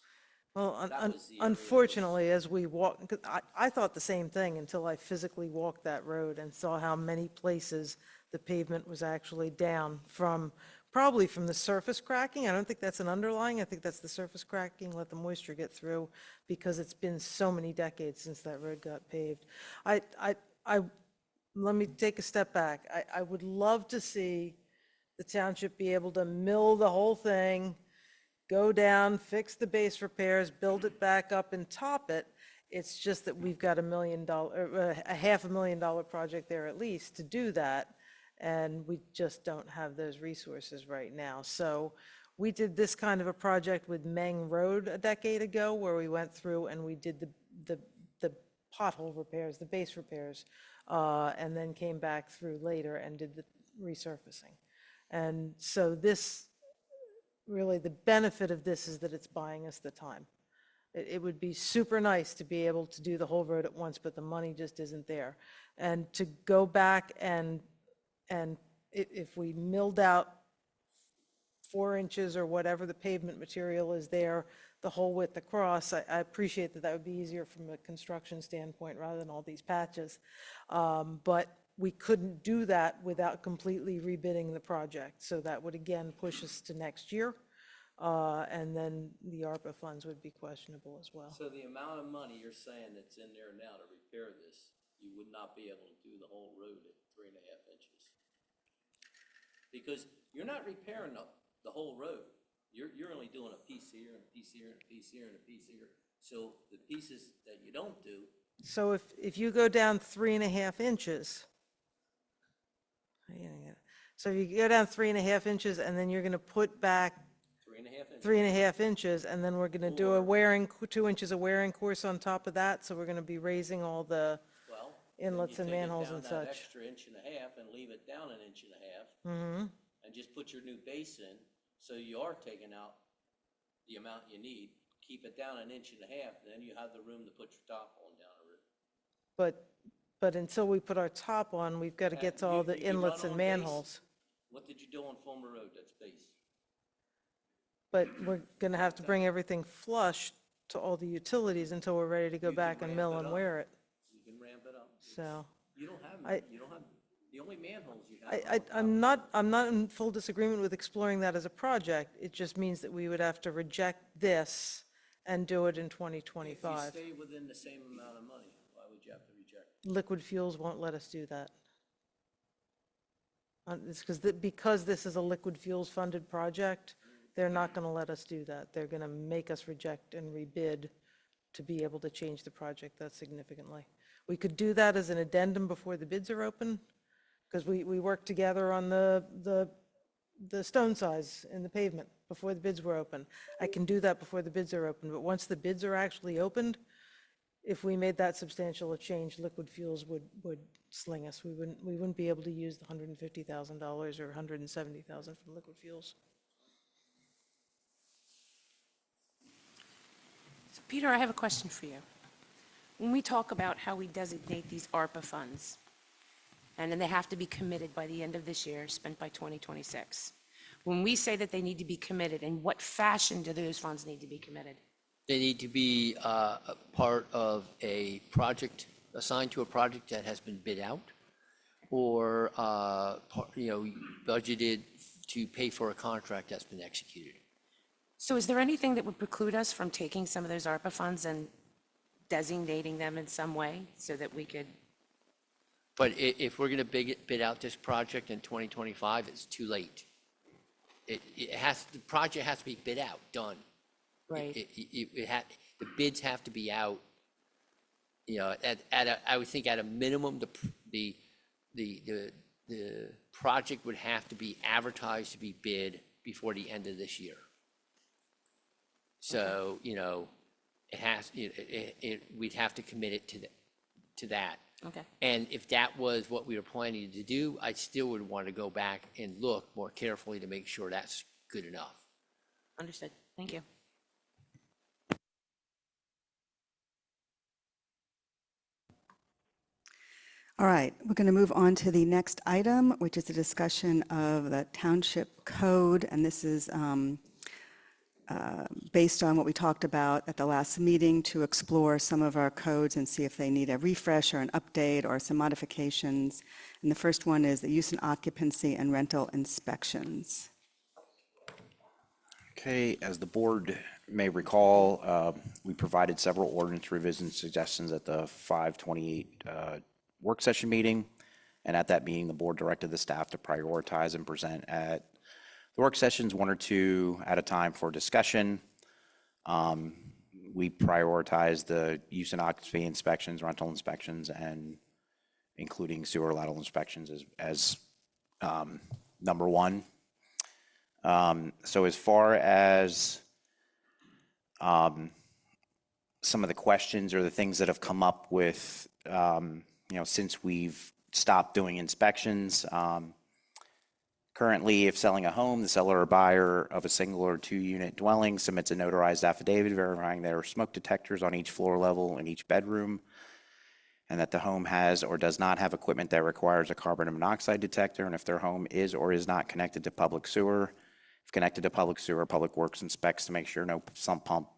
Well, That was the area unfortunately, as we walk, 'cause I thought the same thing until I physically walked that road and saw how many places the pavement was actually down from, probably from the surface cracking. I don't think that's an underlying, I think that's the surface cracking, let the moisture get through, because it's been so many decades since that road got paved. Let me take a step back. I would love to see the township be able to mill the whole thing, go down, fix the base repairs, build it back up and top it, It's just that we've got a $500,000 project there at least to do that, and we just don't have those resources right now. So we did this kind of a project with Meng Road a decade ago, where we went through and we did the pothole repairs, the base repairs, and then came back through later and did the resurfacing. And so this, really, the benefit of this is that it's buying us the time. It would be super nice to be able to do the whole road at once, but the money just isn't there. And to go back and if we milled out 4 inches or whatever the pavement material is there, the whole width across, I appreciate that that would be easier from a construction standpoint rather than all these patches. But we couldn't do that without completely rebidding the project. So that would again push us to next year. And then the ARPA funds would be questionable as well. So the amount of money you're saying that's in there now to repair this, you would not be able to do the whole road at 3.5 inches? Because you're not repairing the whole road. You're only doing a piece here and a piece here and a piece here and a piece here. So the pieces that you don't do, So if you go down 3.5 inches, so you go down 3.5 inches and then you're going to put back 3.5 inches. 3.5 inches, and then we're going to do a 2 inches of wearing course on top of that. So we're going to be raising all the Well, then inlets you and take it manholes down and that such. extra 1.5 inches and leave it down 1.5 inches, and just put your new base in, so you are taking out the amount you need. Keep it down 1.5 inches, then you have the room to put your top on down the road. But until we put our top on, we've got to get to all the You can inlets run and on base. manholes. What did you do on Fulmer Road? That's base. But we're going to have to bring everything flush to all the utilities until we're ready to go You can back and ramp mill it and up. wear it. You can ramp it up. So You don't I- have, the only manholes you have. I'm not in full disagreement with exploring that as a project. It just means that we would have to reject this and do it in If you 2025. stay within the same amount of money, why would you have to reject? Liquid Fuels won't let us do that. It's because this is a Liquid Fuels funded project, they're not going to let us do that. They're going to make us reject and rebid to be able to change the project that significantly. We could do that as an addendum before the bids are open, because we worked together on the stone size in the pavement before the bids were open. I can do that before the bids are open, but once the bids are actually opened, if we made that substantial a change, Liquid Fuels would sling us. We wouldn't be able to use the $150,000 or $170,000 from Liquid Fuels. So Peter, I have a question for you. When we talk about how we designate these ARPA funds, and then they have to be committed by the end of this year, spent by 2026, when we say that they need to be committed, in what fashion do those funds need to be committed? They need to be a part of a project, assigned to a project that has been bid out, or, budgeted to pay for a contract that's been executed. So is there anything that would preclude us from taking some of those ARPA funds and designating them in some way so that we could? But if we're going to bid out this project in 2025, it's too late. The project has to be bid out, done. Right. The bids have to be out, I would think at a minimum, the project would have to be advertised to be bid before the end of this year. So, we'd have to commit it to that. Okay. And if that was what we were planning to do, I still would want to go back and look more carefully to make sure that's good enough. Understood. Thank you. All right, we're going to move on to the next item, which is a discussion of the township code, and this is based on what we talked about at the last meeting to explore some of our codes and see if they need a refresh or an update or some modifications. And the first one is the use and occupancy and rental inspections. Okay, as the board may recall, we provided several ordinance revision suggestions at the 5/28 work session meeting. And at that meeting, the board directed the staff to prioritize and present at the work sessions 1 or 2 at a time for discussion. we prioritize the use and occupancy inspections, rental inspections, and including sewer lateral inspections as number one. So as far as some of the questions or the things that have come up with, since we've stopped doing inspections. Currently, if selling a home, the seller or buyer of a single or two-unit dwelling submits a notarized affidavit verifying there are smoke detectors on each floor level in each bedroom, and that the home has or does not have equipment that requires a carbon monoxide detector, and if their home is or is not connected to public sewer. If connected to public sewer, Public Works inspects to make sure no sump pump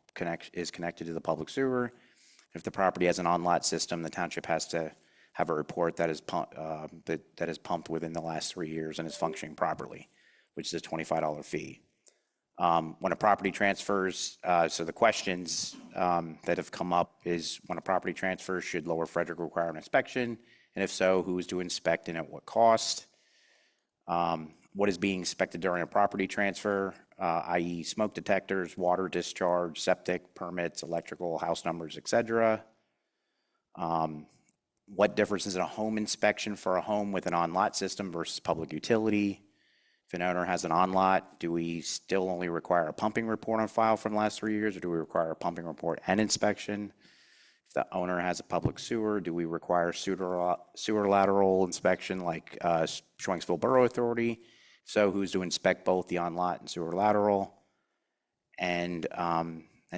is connected to the public sewer. If the property has an on-lot system, the township has to have a report that is pumped within the last 3 years and is functioning properly, which is a $25 fee. When a property transfers, so the questions that have come up is when a property transfers, should Lower Frederick require an inspection? And if so, who is to inspect and at what cost? What is being inspected during a property transfer, i.e. smoke detectors, water discharge, septic, permits, electrical, house numbers, et cetera. What difference is in a home inspection for a home with an on-lot system versus public utility? If an owner has an on-lot, do we still only require a pumping report on file from the last 3 years, or do we require a pumping report and inspection? If the owner has a public sewer, do we require sewer lateral inspection like Schwenksville Borough Authority? So who's to inspect both the on-lot and sewer lateral? And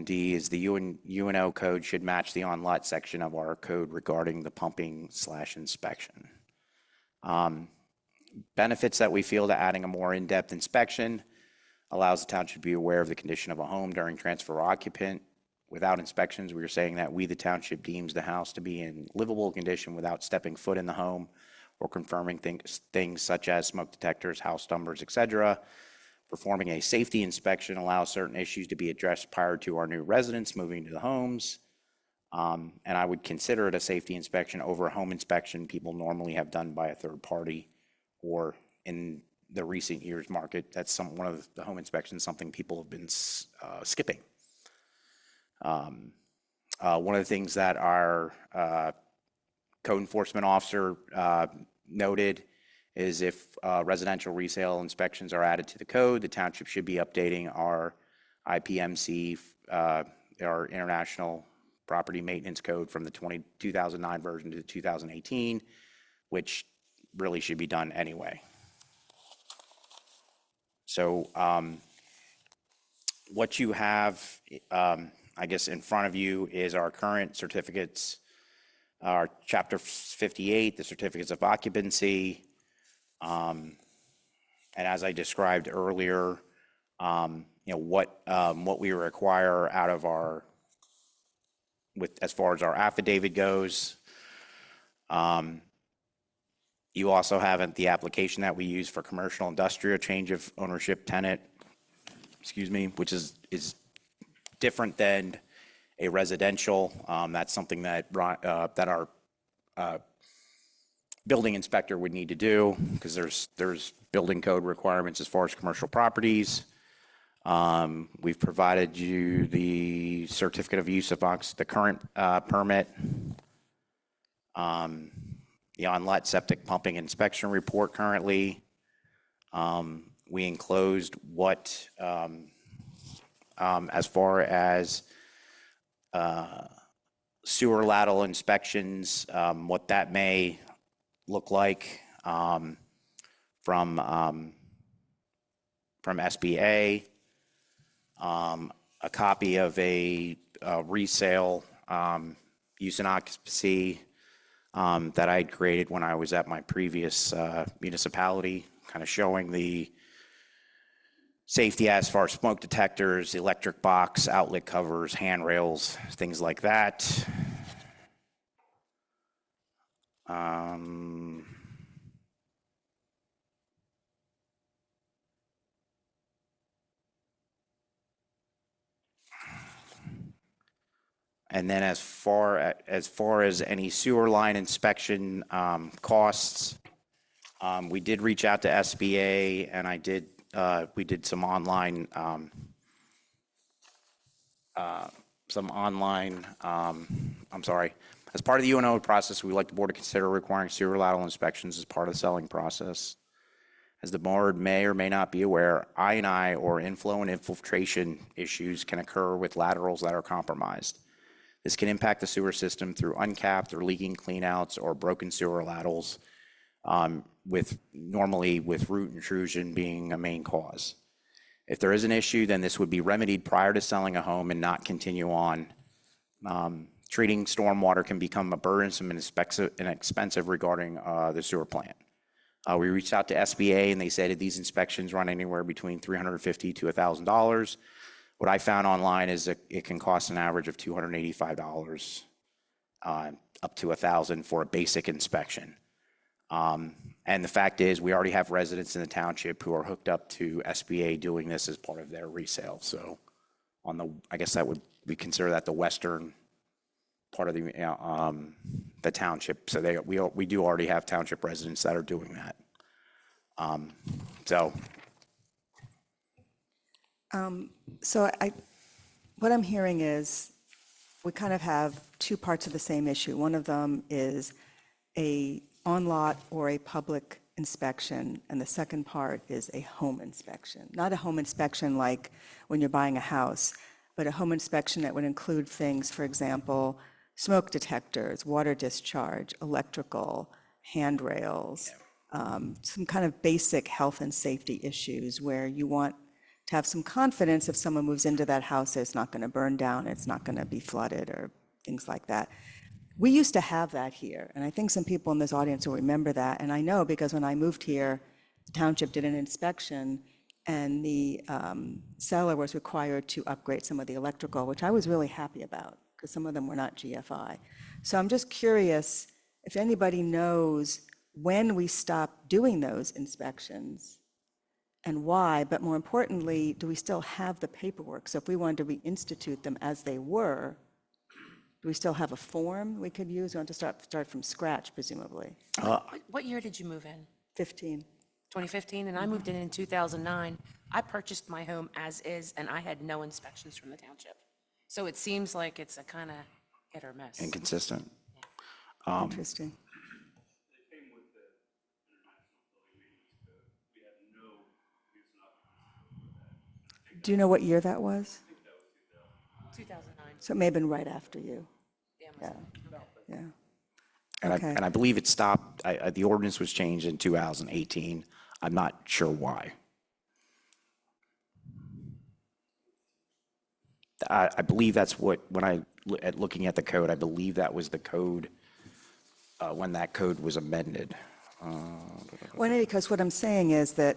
D is the UNO code should match the on-lot section of our code regarding the pumping/inspection. Benefits that we feel to adding a more in-depth inspection: allows the township to be aware of the condition of a home during transfer or occupant. Without inspections, we are saying that we, the township, deems the house to be in livable condition without stepping foot in the home or confirming things such as smoke detectors, house numbers, et cetera. Performing a safety inspection allows certain issues to be addressed prior to our new residents moving to the homes. And I would consider it a safety inspection over a home inspection people normally have done by a third party, or in the recent years market, that's one of the home inspections, something people have been skipping. One of the things that our code enforcement officer noted is if residential resale inspections are added to the code, the township should be updating our IPMC, our International Property Maintenance Code, from the 2009 version to the 2018, which really should be done anyway. So what you have, I guess, in front of you is our current certificates, our Chapter 58, the certificates of occupancy. And as I described earlier, what we require out of our, as far as our affidavit goes. You also have the application that we use for commercial industrial change of ownership tenant, which is different than a residential. That's something that our building inspector would need to do, because there's building code requirements as far as commercial properties. We've provided you the certificate of use of the current permit, the on-lot septic pumping inspection report currently. We enclosed what, as far as sewer lateral inspections, what that may look like from SBA, a copy of a resale use and occupancy that I had created when I was at my previous municipality, kind of showing the safety as far as smoke detectors, electric box, outlet covers, handrails, things like that. And then as far as any sewer line inspection costs, we did reach out to SBA, and we did some online some online, I'm sorry. As part of the UNO process, we'd like the board to consider requiring sewer lateral inspections as part of the selling process. As the board may or may not be aware, I&I or inflow and infiltration issues can occur with laterals that are compromised. This can impact the sewer system through uncapped or leaking cleanouts or broken sewer laterals, normally with root intrusion being a main cause. If there is an issue, then this would be remedied prior to selling a home and not continue on. Treating stormwater can become a burdensome and expensive regarding the sewer plant. We reached out to SBA and they said that these inspections run anywhere between $350 to $1,000. What I found online is that it can cost an average of $285 up to $1,000 for a basic inspection. And the fact is, we already have residents in the township who are hooked up to SBA doing this as part of their resale. So I guess we consider that the western part of the township. So we do already have township residents that are doing that. So what I'm hearing is we kind of have two parts of the same issue. One of them is a on-lot or a public inspection, and the second part is a home inspection. Not a home inspection like when you're buying a house, but a home inspection that would include things, for example, smoke detectors, water discharge, electrical, handrails, some kind of basic health and safety issues where you want to have some confidence if someone moves into that house, it's not going to burn down, it's not going to be flooded or things like that. We used to have that here, and I think some people in this audience will remember that. And I know because when I moved here, the township did an inspection, and the seller was required to upgrade some of the electrical, which I was really happy about, because some of them were not GFI. So I'm just curious if anybody knows when we stopped doing those inspections and why, but more importantly, do we still have the paperwork? So if we wanted to reinstitute them as they were, do we still have a form we could use? We want to start from scratch, presumably. What year did you move in? 15. 2015, and I moved in 2009. I purchased my home as is, and I had no inspections from the township. So it seems like it's a kind of hit or miss. Inconsistent. Interesting. Do you know what year that was? 2009. So it may have been right after you. Yeah, Yeah, yeah. And Okay. I believe it stopped, the ordinance was changed in 2018. I'm not sure why. I believe that's when looking at the code, I believe that was the code, when that code was amended. Well, because what I'm saying is that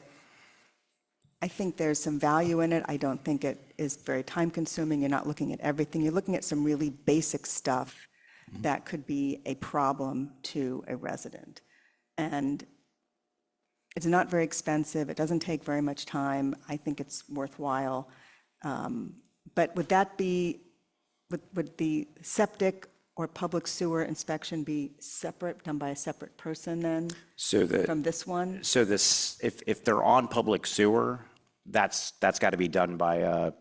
I think there's some value in it. I don't think it is very time-consuming. You're not looking at everything. You're looking at some really basic stuff that could be a problem to a resident. And it's not very expensive. It doesn't take very much time. I think it's worthwhile. But would that be, would the septic or public sewer inspection be separate, done by a separate person then from this one? So if they're on public sewer, that's got to be done by a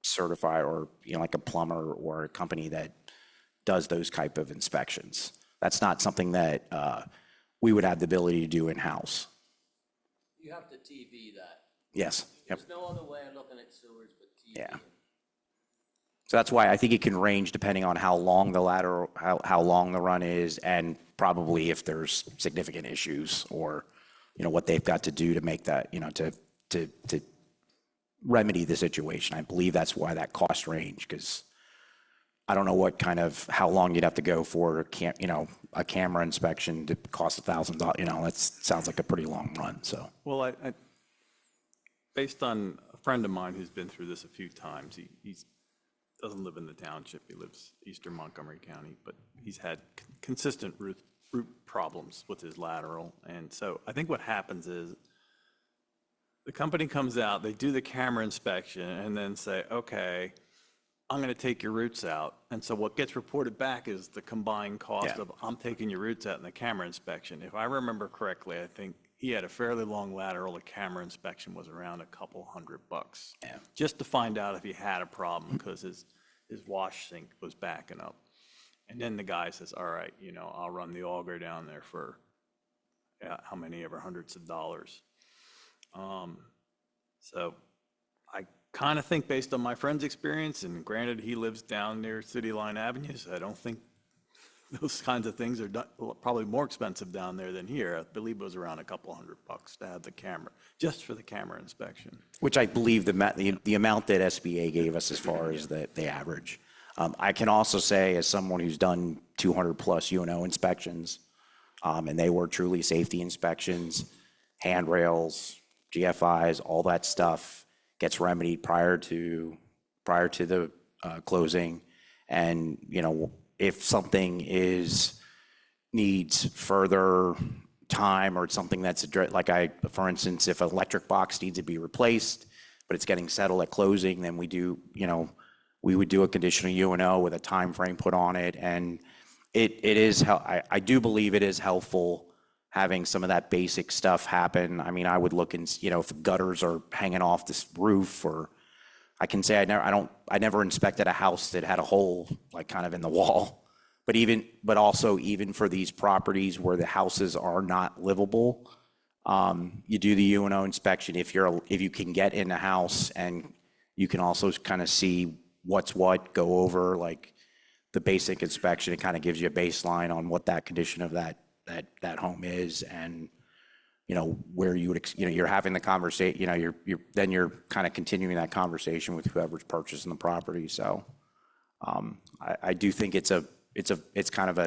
certified or, like a plumber or a company that does those type of inspections. That's not something that we would have the ability to do in-house. You have to TV that. Yes, yep, There's no other way of looking at sewers but TV. yeah. So that's why I think it can range depending on how long the lateral, how long the run is, and probably if there's significant issues or, what they've got to do to make that, to remedy the situation. I believe that's why that cost range, because I don't know how long you'd have to go for a camera inspection to cost $1,000. That sounds like a pretty long run, so. Well, I based on a friend of mine who's been through this a few times, he doesn't live in the township, he lives eastern Montgomery County, but he's had consistent root problems with his lateral. And so I think what happens is the company comes out, they do the camera inspection and then say, okay, I'm going to take your roots out. And so what gets reported back is the combined cost Yeah. of I'm taking your roots out in the camera inspection. If I remember correctly, I think he had a fairly long lateral. The camera inspection was around $200, Yeah. just to find out if he had a problem, because his wash sink was backing up. And then the guy says, all right, I'll run the auger down there for how many ever hundreds of dollars. So I kind of think based on my friend's experience, and granted, he lives down near City Line Avenue, so I don't think those kinds of things are probably more expensive down there than here. I believe it was around a couple $100 to have the camera, just for the camera inspection. Which I believe the amount that SBA gave us as far as the average. I can also say, as someone who's done 200+ UNO inspections, and they were truly safety inspections, handrails, GFIs, all that stuff gets remedied prior to the closing. And, if something needs further time, or it's something that's for instance, if an electric box needs to be replaced, but it's getting settled at closing, then we would do a conditional UNO with a time frame put on it. And I do believe it is helpful having some of that basic stuff happen. I mean, I would look and, if gutters are hanging off this roof, or I can say I never inspected a house that had a hole like kind of in the wall. But also even for these properties where the houses are not livable, you do the UNO inspection if you can get in the house, and you can also kind of see what's what, go over like the basic inspection. It kind of gives you a baseline on what that condition of that home is, and where you would, you're having the conversation, you're kind of continuing that conversation with whoever's purchasing the property. So I do think it's kind of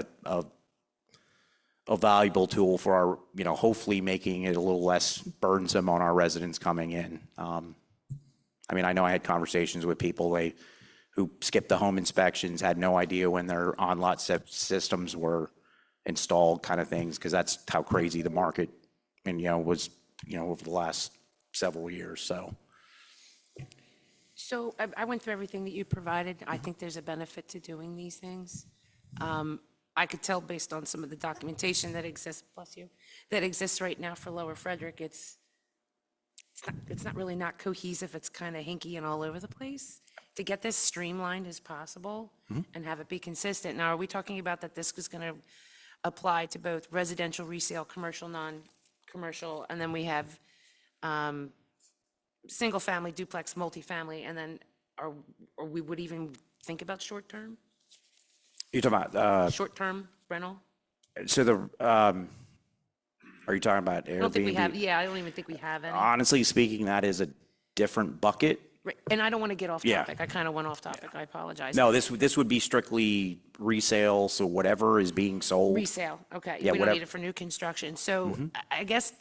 a valuable tool for our, hopefully making it a little less burdensome on our residents coming in. I mean, I know I had conversations with people who skipped the home inspections, had no idea when their on-lot systems were installed, kind of things, because that's how crazy the market was, over the last several years. So I went through everything that you provided. I think there's a benefit to doing these things. I could tell based on some of the documentation that exists, bless you, that exists right now for Lower Frederick, it's not really not cohesive. It's kind of hinky and all over the place. To get this streamlined as possible and have it be consistent. Now, are we talking about that this is going to apply to both residential, resale, commercial, non-commercial, and then we have single family, duplex, multifamily, and then or we would even think about short-term? You're talking about, Short-term rental? are you talking about Airbnb? I don't think we have, yeah, I don't even think we have any. Honestly speaking, that is a different bucket. Right, and I don't want to get off Yeah. topic. I kind of went off topic. I apologize. No, this would be strictly resale, so whatever is being sold. Resale, okay. Yeah, We don't whatever- need it for new construction. So I guess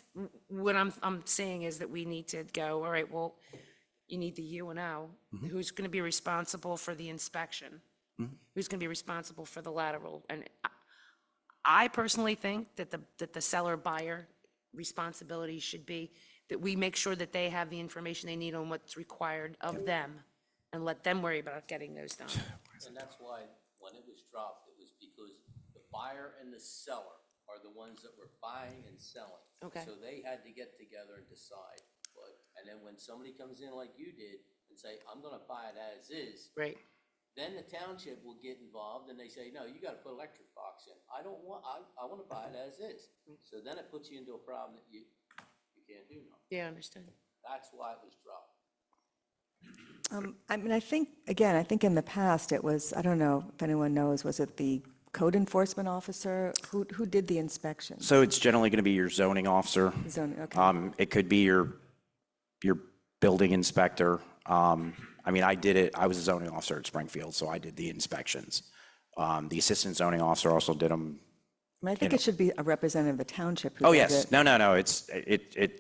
what I'm saying is that we need to go, all right, well, you need the UNO. Who's going to be responsible for the inspection? Who's going to be responsible for the lateral? And I personally think that the seller buyer responsibility should be that we make sure that they have the information they need on what's required of them and let them worry about getting those done. And that's why, when it was dropped, it was because the buyer and the seller are the ones that were buying and selling. Okay. So they had to get together and decide. And then when somebody comes in like you did and say, I'm gonna buy it as is, Right. then the township will get involved and they say, no, you gotta put electric box in. I don't want, I wanna buy it as is. So then it puts you into a problem that you can't do nothing. Yeah, understood. That's why it was dropped. I mean, I think in the past, it was, I don't know if anyone knows, was it the code enforcement officer? Who did the inspection? So it's generally going to be your zoning officer. Zoning, okay. It could be your building inspector. I mean, I did it, I was a zoning officer at Springfield, so I did the inspections. The assistant zoning officer also did them. I mean, I think it should be a representative of the township who Oh, does yes. it. No,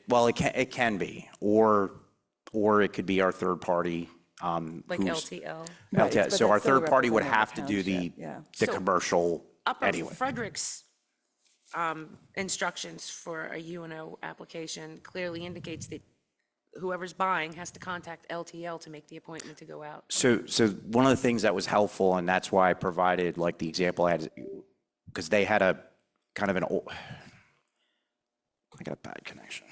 well, it can be, or it could be our third party. Like LTL. Right, LTL. but So our that's still a third party would representative have of to do township, yeah. the So, commercial Upper anyway. Frederick's instructions for a UNO application clearly indicates that whoever's buying has to contact LTL to make the appointment to go out. So one of the things that was helpful, and that's why I provided like the example I had, because they had a kind of an old, I got a bad connection.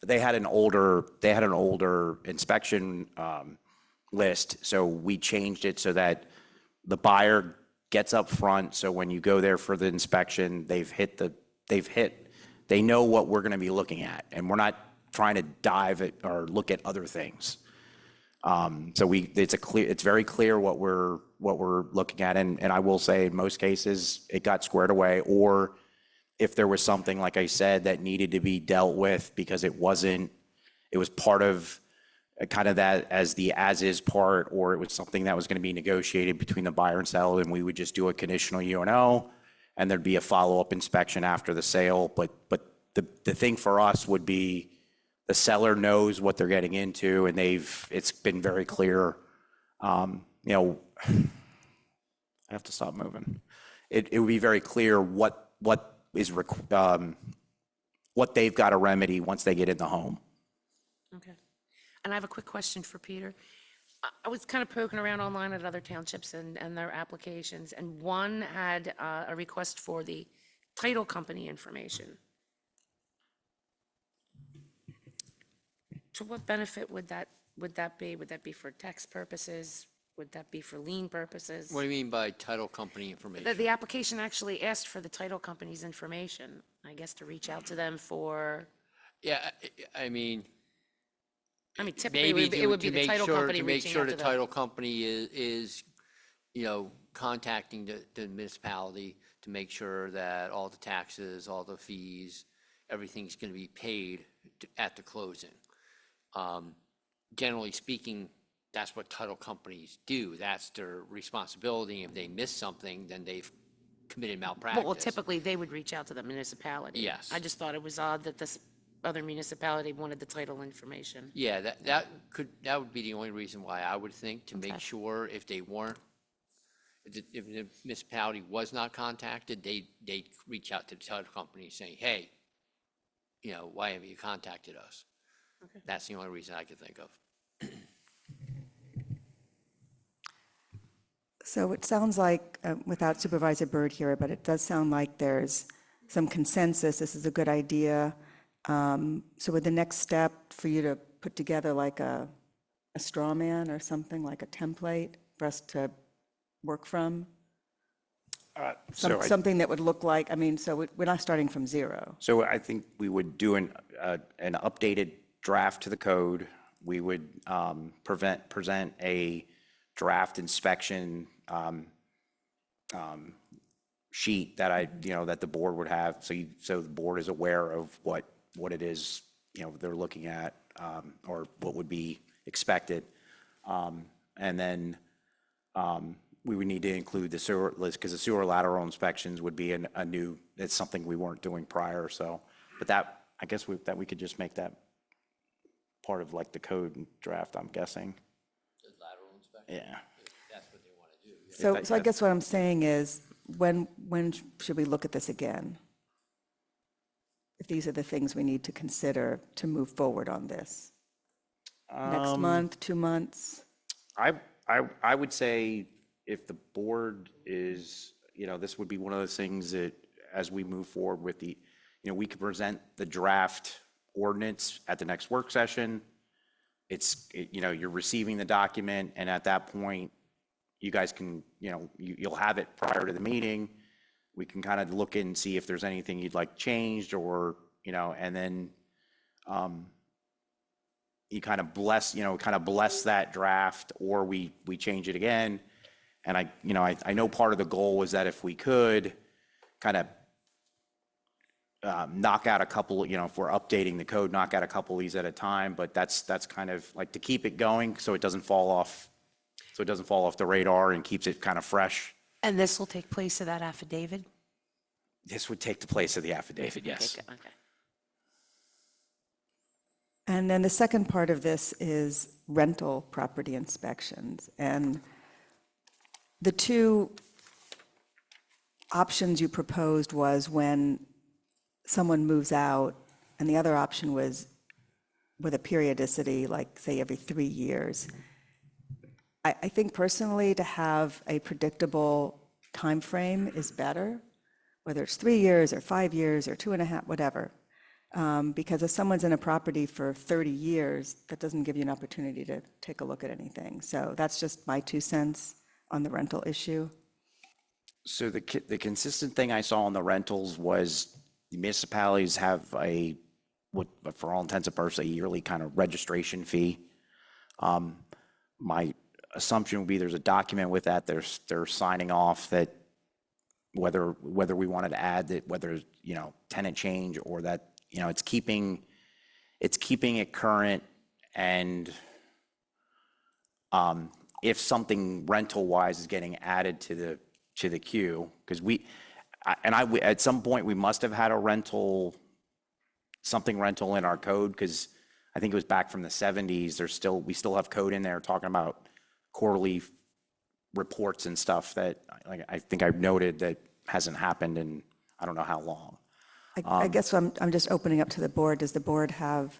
They had an older inspection list. So we changed it so that the buyer gets up front. So when you go there for the inspection, they know what we're going to be looking at. And we're not trying to dive at or look at other things. So it's very clear what we're looking at. And I will say in most cases, it got squared away, or if there was something, like I said, that needed to be dealt with because it was part of kind of that as the as-is part, or it was something that was going to be negotiated between the buyer and seller, and we would just do a conditional UNO, and there'd be a follow-up inspection after the sale. But the thing for us would be the seller knows what they're getting into, and it's been very clear. I have to stop moving. It would be very clear what they've got to remedy once they get in the home. Okay. And I have a quick question for Peter. I was kind of poking around online at other townships and their applications, and one had a request for the title company information. To what benefit would that be? Would that be for tax purposes? Would that be for lien purposes? What do you mean by title company information? The application actually asked for the title company's information, I guess, to reach out to them for, Yeah, I mean, typically maybe it would be to the make title sure, company to make reaching sure out the to them. title company is, contacting the municipality to make sure that all the taxes, all the fees, everything's going to be paid at the closing. Generally speaking, that's what title companies do. That's their responsibility. If they miss something, then they've committed malpractice. Well, typically they would reach out to the municipality. Yes. I just thought it was odd that this other municipality wanted the title information. Yeah, that would be the only reason why I would think, to make sure if they weren't, if the municipality was not contacted, they'd reach out to the title company saying, hey, why haven't you contacted us? Okay. That's the only reason I could think of. So it sounds like, without Supervisor Byrd here, but it does sound like there's some consensus, this is a good idea. So would the next step for you to put together like a straw man or something, like a template for us to work from? Something that would look like, so we're not starting from zero. So I think we would do an updated draft to the code. We would present a draft inspection sheet that that the board would have, so the board is aware of what it is they're looking at, or what would be expected, and then we would need to include the sewer list, because the sewer lateral inspections would be it's something we weren't doing prior. So, but that, I guess that we could just make that part of like the code draft, I'm guessing. The lateral inspection? Yeah. That's what they want to do. So I guess what I'm saying is, when should we look at this again? If these are the things we need to consider to move forward on this? Next month, 2 months? I would say if the board is, this would be one of those things that as we move forward with we could present the draft ordinance at the next work session. You're receiving the document, and at that point, you guys can, you'll have it prior to the meeting. We can kind of look and see if there's anything you'd like changed, or, and then you kind of bless that draft, or we change it again. And I know part of the goal was that if we could kind of knock out a couple, if we're updating the code, knock out a couple of these at a time, but that's kind of like to keep it going so it doesn't fall off the radar and keeps it kind of fresh. And this will take place of that affidavit? This would take the place of the affidavit, yes. Okay. And then the second part of this is rental property inspections. And the two options you proposed was when someone moves out, and the other option was with a periodicity, like say every 3 years. I think personally to have a predictable time frame is better, whether it's 3 years or 5 years or 2.5, whatever. Because if someone's in a property for 30 years, that doesn't give you an opportunity to take a look at anything. So that's just my 2 cents on the rental issue. So the consistent thing I saw on the rentals was the municipalities have what for all intents and purposes, a yearly kind of registration fee. My assumption would be there's a document with that, they're signing off that whether we wanted to add that, whether, tenant change or that, it's keeping it current, and if something rental-wise is getting added to the queue, because at some point, we must have had something rental in our code, because I think it was back from the 70s. We still have code in there talking about quarterly reports and stuff that, like, I think I've noted that hasn't happened in I don't know how long. I guess I'm just opening up to the board. Does the board have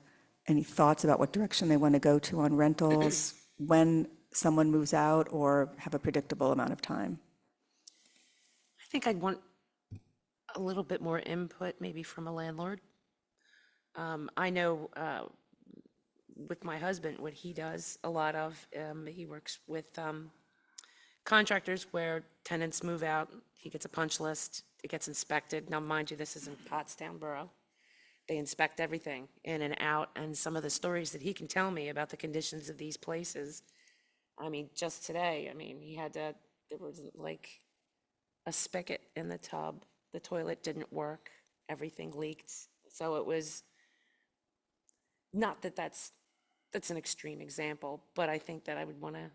any thoughts about what direction they want to go to on rentals, when someone moves out, or have a predictable amount of time? I think I'd want a little bit more input, maybe from a landlord. I know with my husband, what he does a lot of, he works with contractors where tenants move out, he gets a punch list, it gets inspected. Now, mind you, this is in Pottstown Borough. They inspect everything in and out, and some of the stories that he can tell me about the conditions of these places. I mean, just today, there was like a spigot in the tub, the toilet didn't work, everything leaked. So it was, not that that's an extreme example, but I think that I would want to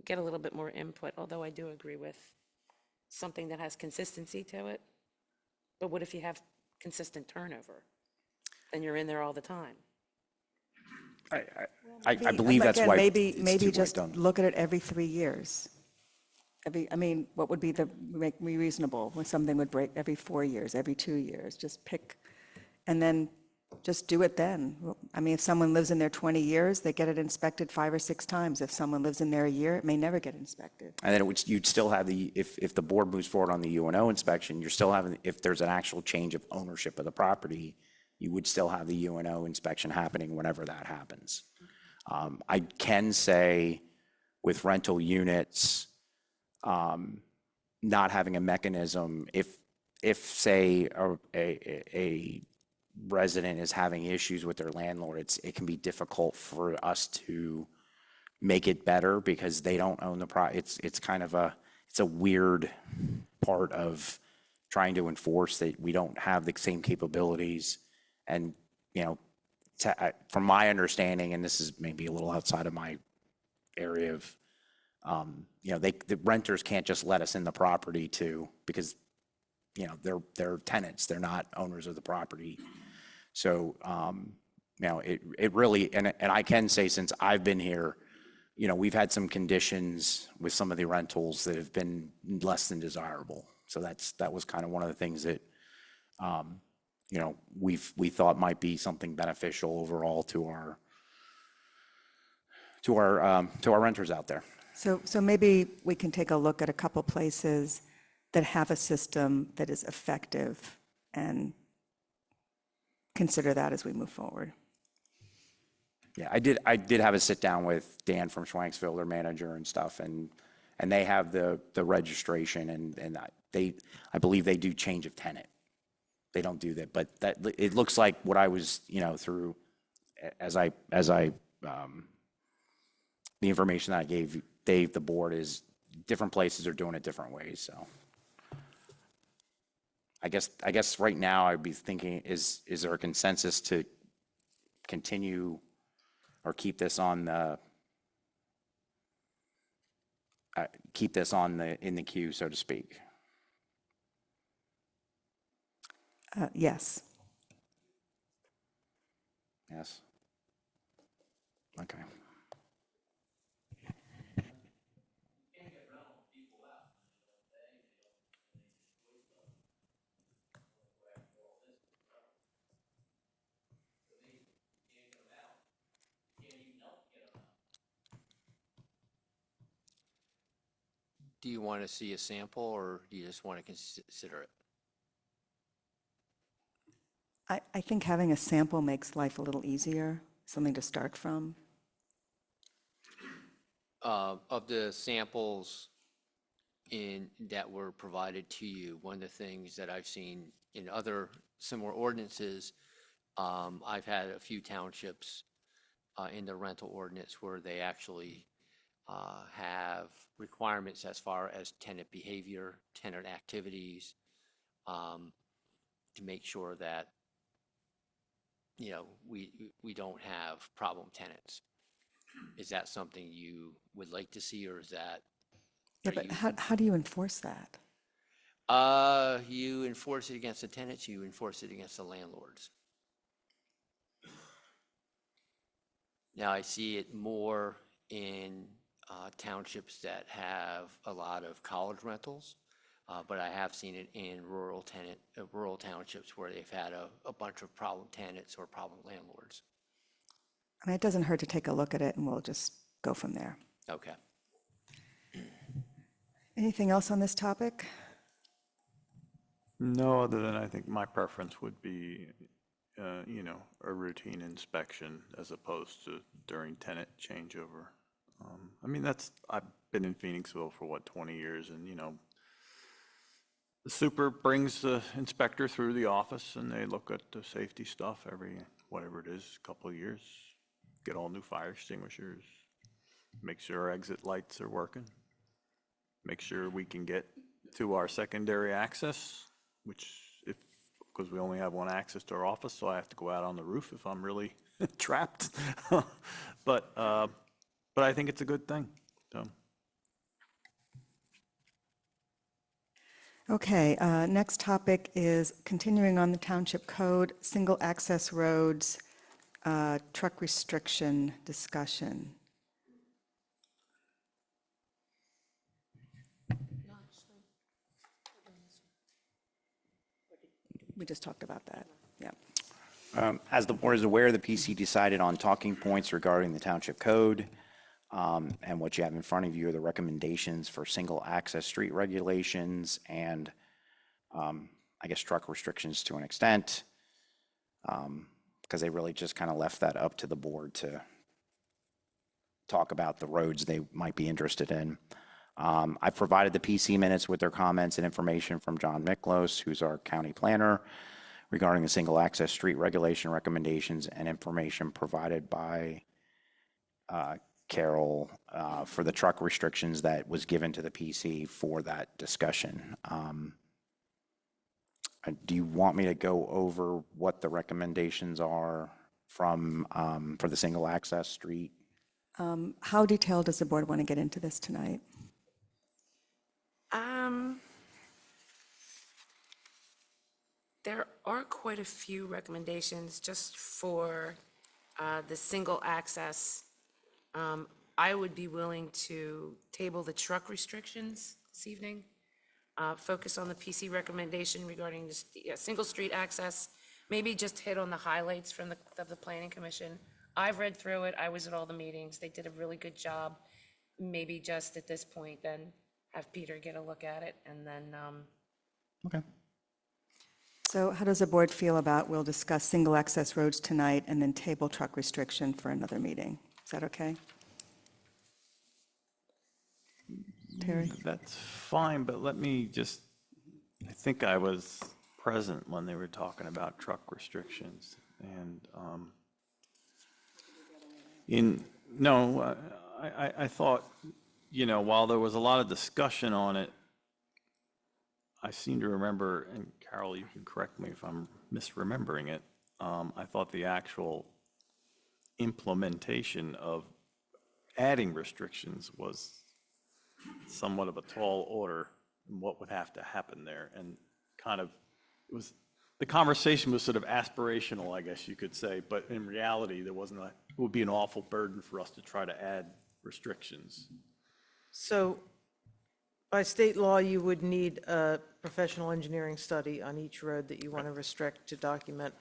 get a little bit more input, although I do agree with something that has consistency to it. But what if you have consistent turnover? Then you're in there all the time. I believe that's Again, why maybe it's too late just done. look at it every 3 years. What would make me reasonable when something would break every 4 years, every 2 years? Just pick, and then just do it then. If someone lives in there 20 years, they get it inspected 5 or 6 times. If someone lives in there a year, it may never get inspected. And then you'd still have if the board moves forward on the UNO inspection, you're still having, if there's an actual change of ownership of the property, you would still have the UNO inspection happening whenever that happens. I can say with rental units, not having a mechanism, if say a resident is having issues with their landlord, it can be difficult for us to make it better because they don't own the it's kind of it's a weird part of trying to enforce that we don't have the same capabilities. And, from my understanding, and this is maybe a little outside of my area of, the renters can't just let us in the property because, they're tenants, they're not owners of the property. So, it really, and I can say since I've been here, we've had some conditions with some of the rentals that have been less than desirable. So that was kind of one of the things that, we thought might be something beneficial overall to our renters out there. So maybe we can take a look at a couple places that have a system that is effective and consider that as we move forward. Yeah, I did have a sit down with Dan from Schwanksville, their manager and stuff, and they have the registration, and I believe they do change of tenant. They don't do that, but it looks like what I was, through as I the information that I gave Dave, the board, is different places are doing it different ways. So I guess right now I'd be thinking, is there a consensus to continue or keep this in the queue, so to speak? Yes. Yes. Okay. Do you want to see a sample, or do you just want to consider it? I think having a sample makes life a little easier, something to start from. Of the samples that were provided to you, one of the things that I've seen in other similar ordinances, I've had a few townships in the rental ordinance where they actually have requirements as far as tenant behavior, tenant activities, to make sure that, we don't have problem tenants. Is that something you would like to see, or is that? Yeah, are but you- how do you enforce that? You enforce it against the tenants, you enforce it against the landlords. Now, I see it more in townships that have a lot of college rentals, but I have seen it in rural townships where they've had a bunch of problem tenants or problem landlords. I mean, it doesn't hurt to take a look at it, and we'll just go from there. Okay. Anything else on this topic? No, other than I think my preference would be, a routine inspection as opposed to during tenant changeover. I mean, I've been in Phoenixville for 20 years, and, the super brings the inspector through the office and they look at the safety stuff every, whatever it is, couple of years, get all new fire extinguishers, make sure our exit lights are working, make sure we can get to our secondary access, because we only have one access to our office, so I have to go out on the roof if I'm really trapped. But I think it's a good thing, so. Okay, next topic is continuing on the Township Code, single access roads, truck restriction discussion. We just talked about that, yeah. As the board is aware, the PC decided on talking points regarding the township code. And what you have in front of you are the recommendations for single access street regulations and, I guess, truck restrictions to an extent. Because they really just kind of left that up to the board to talk about the roads they might be interested in. I provided the PC minutes with their comments and information from John Miklos, who's our county planner, regarding the single access street regulation recommendations and information provided by Carol for the truck restrictions that was given to the PC for that discussion. Do you want me to go over what the recommendations are for the single access street? How detailed does the board want to get into this tonight? There are quite a few recommendations just for the single access. I would be willing to table the truck restrictions this evening, focus on the PC recommendation regarding single street access, maybe just hit on the highlights from the Planning Commission. I've read through it, I was at all the meetings, they did a really good job. Maybe just at this point, then have Peter get a look at it, and then, Okay. So how does the board feel about, we'll discuss single access roads tonight and then table truck restriction for another meeting? Is that okay? Terry? That's fine, but let me just, I think I was present when they were talking about truck restrictions. And I thought, while there was a lot of discussion on it, I seem to remember, and Carol, you can correct me if I'm misremembering it, I thought the actual implementation of adding restrictions was somewhat of a tall order and what would have to happen there. And the conversation was sort of aspirational, I guess you could say, but in reality, it would be an awful burden for us to try to add restrictions. So by state law, you would need a professional engineering study on each road that you want to restrict to document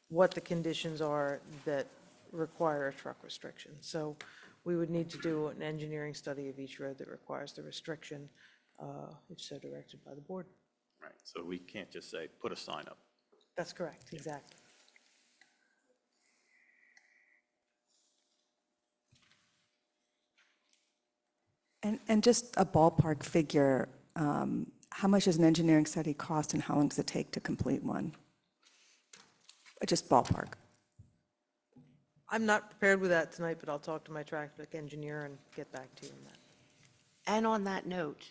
what the conditions are that require a truck restriction. So we would need to do an engineering study of each road that requires the restriction, if so directed by the board. Right, so we can't just say, put a sign up. That's correct, exactly. And just a ballpark figure, how much does an engineering study cost and how long does it take to complete one? Just ballpark. I'm not prepared with that tonight, but I'll talk to my traffic engineer and get back to you on that. And on that note,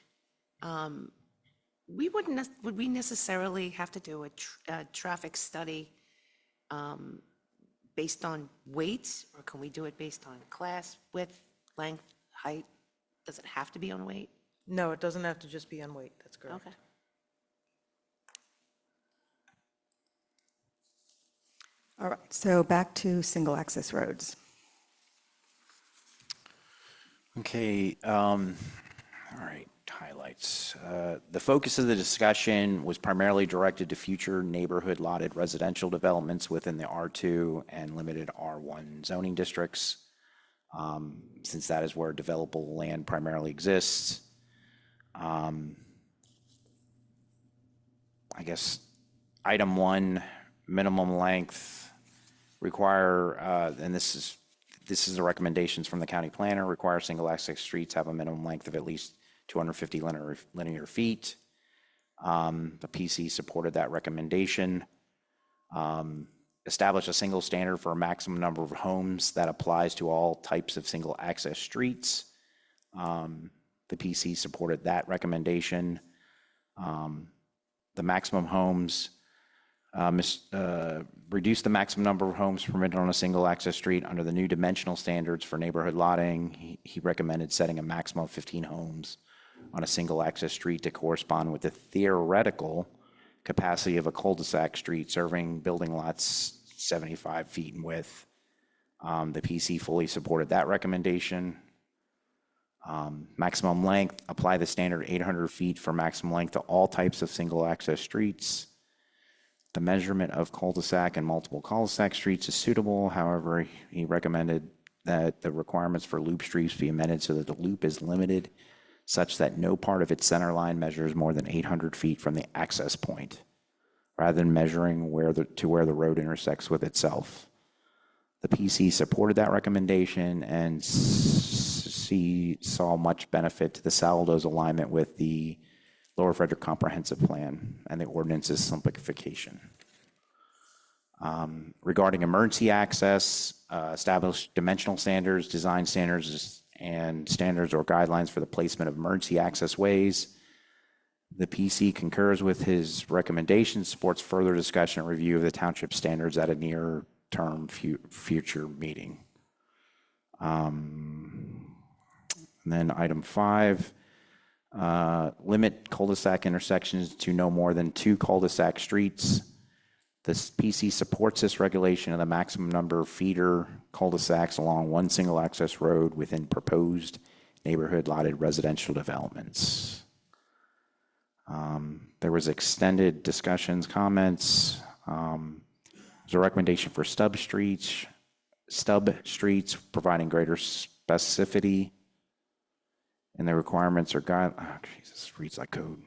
would we necessarily have to do a traffic study based on weight? Or can we do it based on class, width, length, height? Does it have to be on weight? No, it doesn't have to just be on weight, that's correct. Okay. All right, so back to single access roads. Okay, all right, highlights. The focus of the discussion was primarily directed to future neighborhood lotted residential developments within the R2 and limited R1 zoning districts, since that is where developable land primarily exists. I guess item 1, minimum length require, and this is the recommendations from the county planner, require single access streets have a minimum length of at least 250 linear feet. The PC supported that recommendation. Establish a single standard for a maximum number of homes that applies to all types of single access streets. The PC supported that recommendation. The maximum homes, reduce the maximum number of homes permitted on a single access street under the new dimensional standards for neighborhood lotting. He recommended setting a maximum of 15 homes on a single access street to correspond with the theoretical capacity of a cul-de-sac street serving building lots 75 feet in width. The PC fully supported that recommendation. Maximum length, apply the standard 800 feet for maximum length to all types of single access streets. The measurement of cul-de-sac and multiple cul-de-sac streets is suitable. However, he recommended that the requirements for loop streets be amended so that the loop is limited such that no part of its center line measures more than 800 feet from the access point, rather than measuring where the road intersects with itself. The PC supported that recommendation and saw much benefit to the Saldo's alignment with the Lower Frederick Comprehensive Plan and the ordinance's simplification. Regarding emergency access, establish dimensional standards, design standards, and standards or guidelines for the placement of emergency access ways. The PC concurs with his recommendations, supports further discussion and review of the township standards at a near-term future meeting. And then item 5, limit cul-de-sac intersections to no more than 2 cul-de-sac streets. This PC supports this regulation of the maximum number of feeder cul-de-sacs along one single access road within proposed neighborhood lotted residential developments. There was extended discussions, comments. There's a recommendation for stub streets, providing greater specificity. And the requirements are Jesus, reads like code.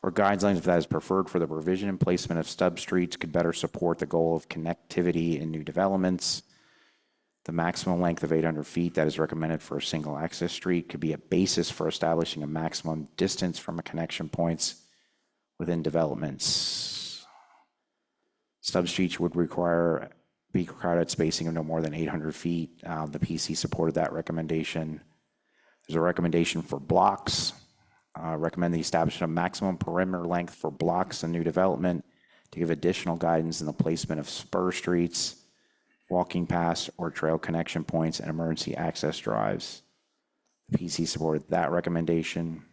Or guidelines, if that is preferred, for the provision and placement of stub streets could better support the goal of connectivity in new developments. The maximum length of 800 feet that is recommended for a single access street could be a basis for establishing a maximum distance from a connection points within developments. Stub streets would be required at spacing of no more than 800 feet. The PC supported that recommendation. There's a recommendation for blocks. Recommend the establishment of maximum perimeter length for blocks in new development to give additional guidance in the placement of spur streets, walking paths, or trail connection points and emergency access drives. The PC supported that recommendation.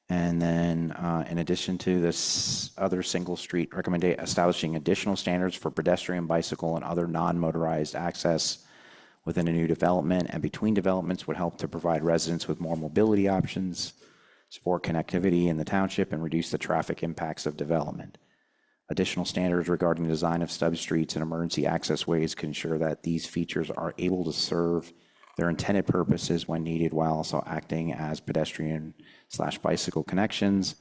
And then in addition to this other single street recommendation, establishing additional standards for pedestrian, bicycle, and other non-motorized access within a new development and between developments would help to provide residents with more mobility options, support connectivity in the township, and reduce the traffic impacts of development. Additional standards regarding the design of stub streets and emergency access ways can ensure that these features are able to serve their intended purposes when needed while also acting as pedestrian/bicycle connections.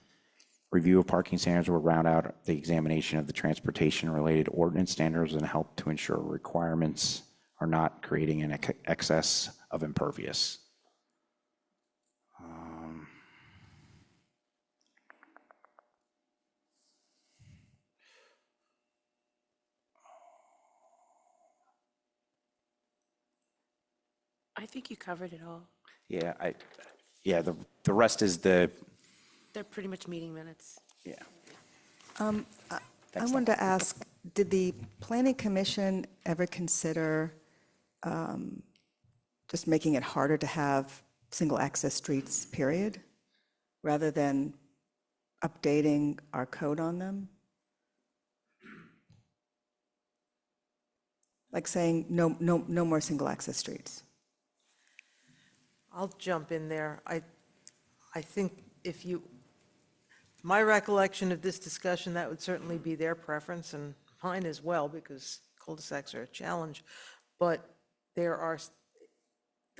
Review of parking standards will round out the examination of the transportation-related ordinance standards and help to ensure requirements are not creating an excess of impervious. I think you covered it all. Yeah, the rest is the, They're pretty much meeting minutes. yeah. I wanted to ask, did the planning commission ever consider just making it harder to have single access streets, period, rather than updating our code on them? Like saying, no more single access streets. I'll jump in there. I think my recollection of this discussion, that would certainly be their preference and mine as well, because cul-de-sacs are a challenge. But the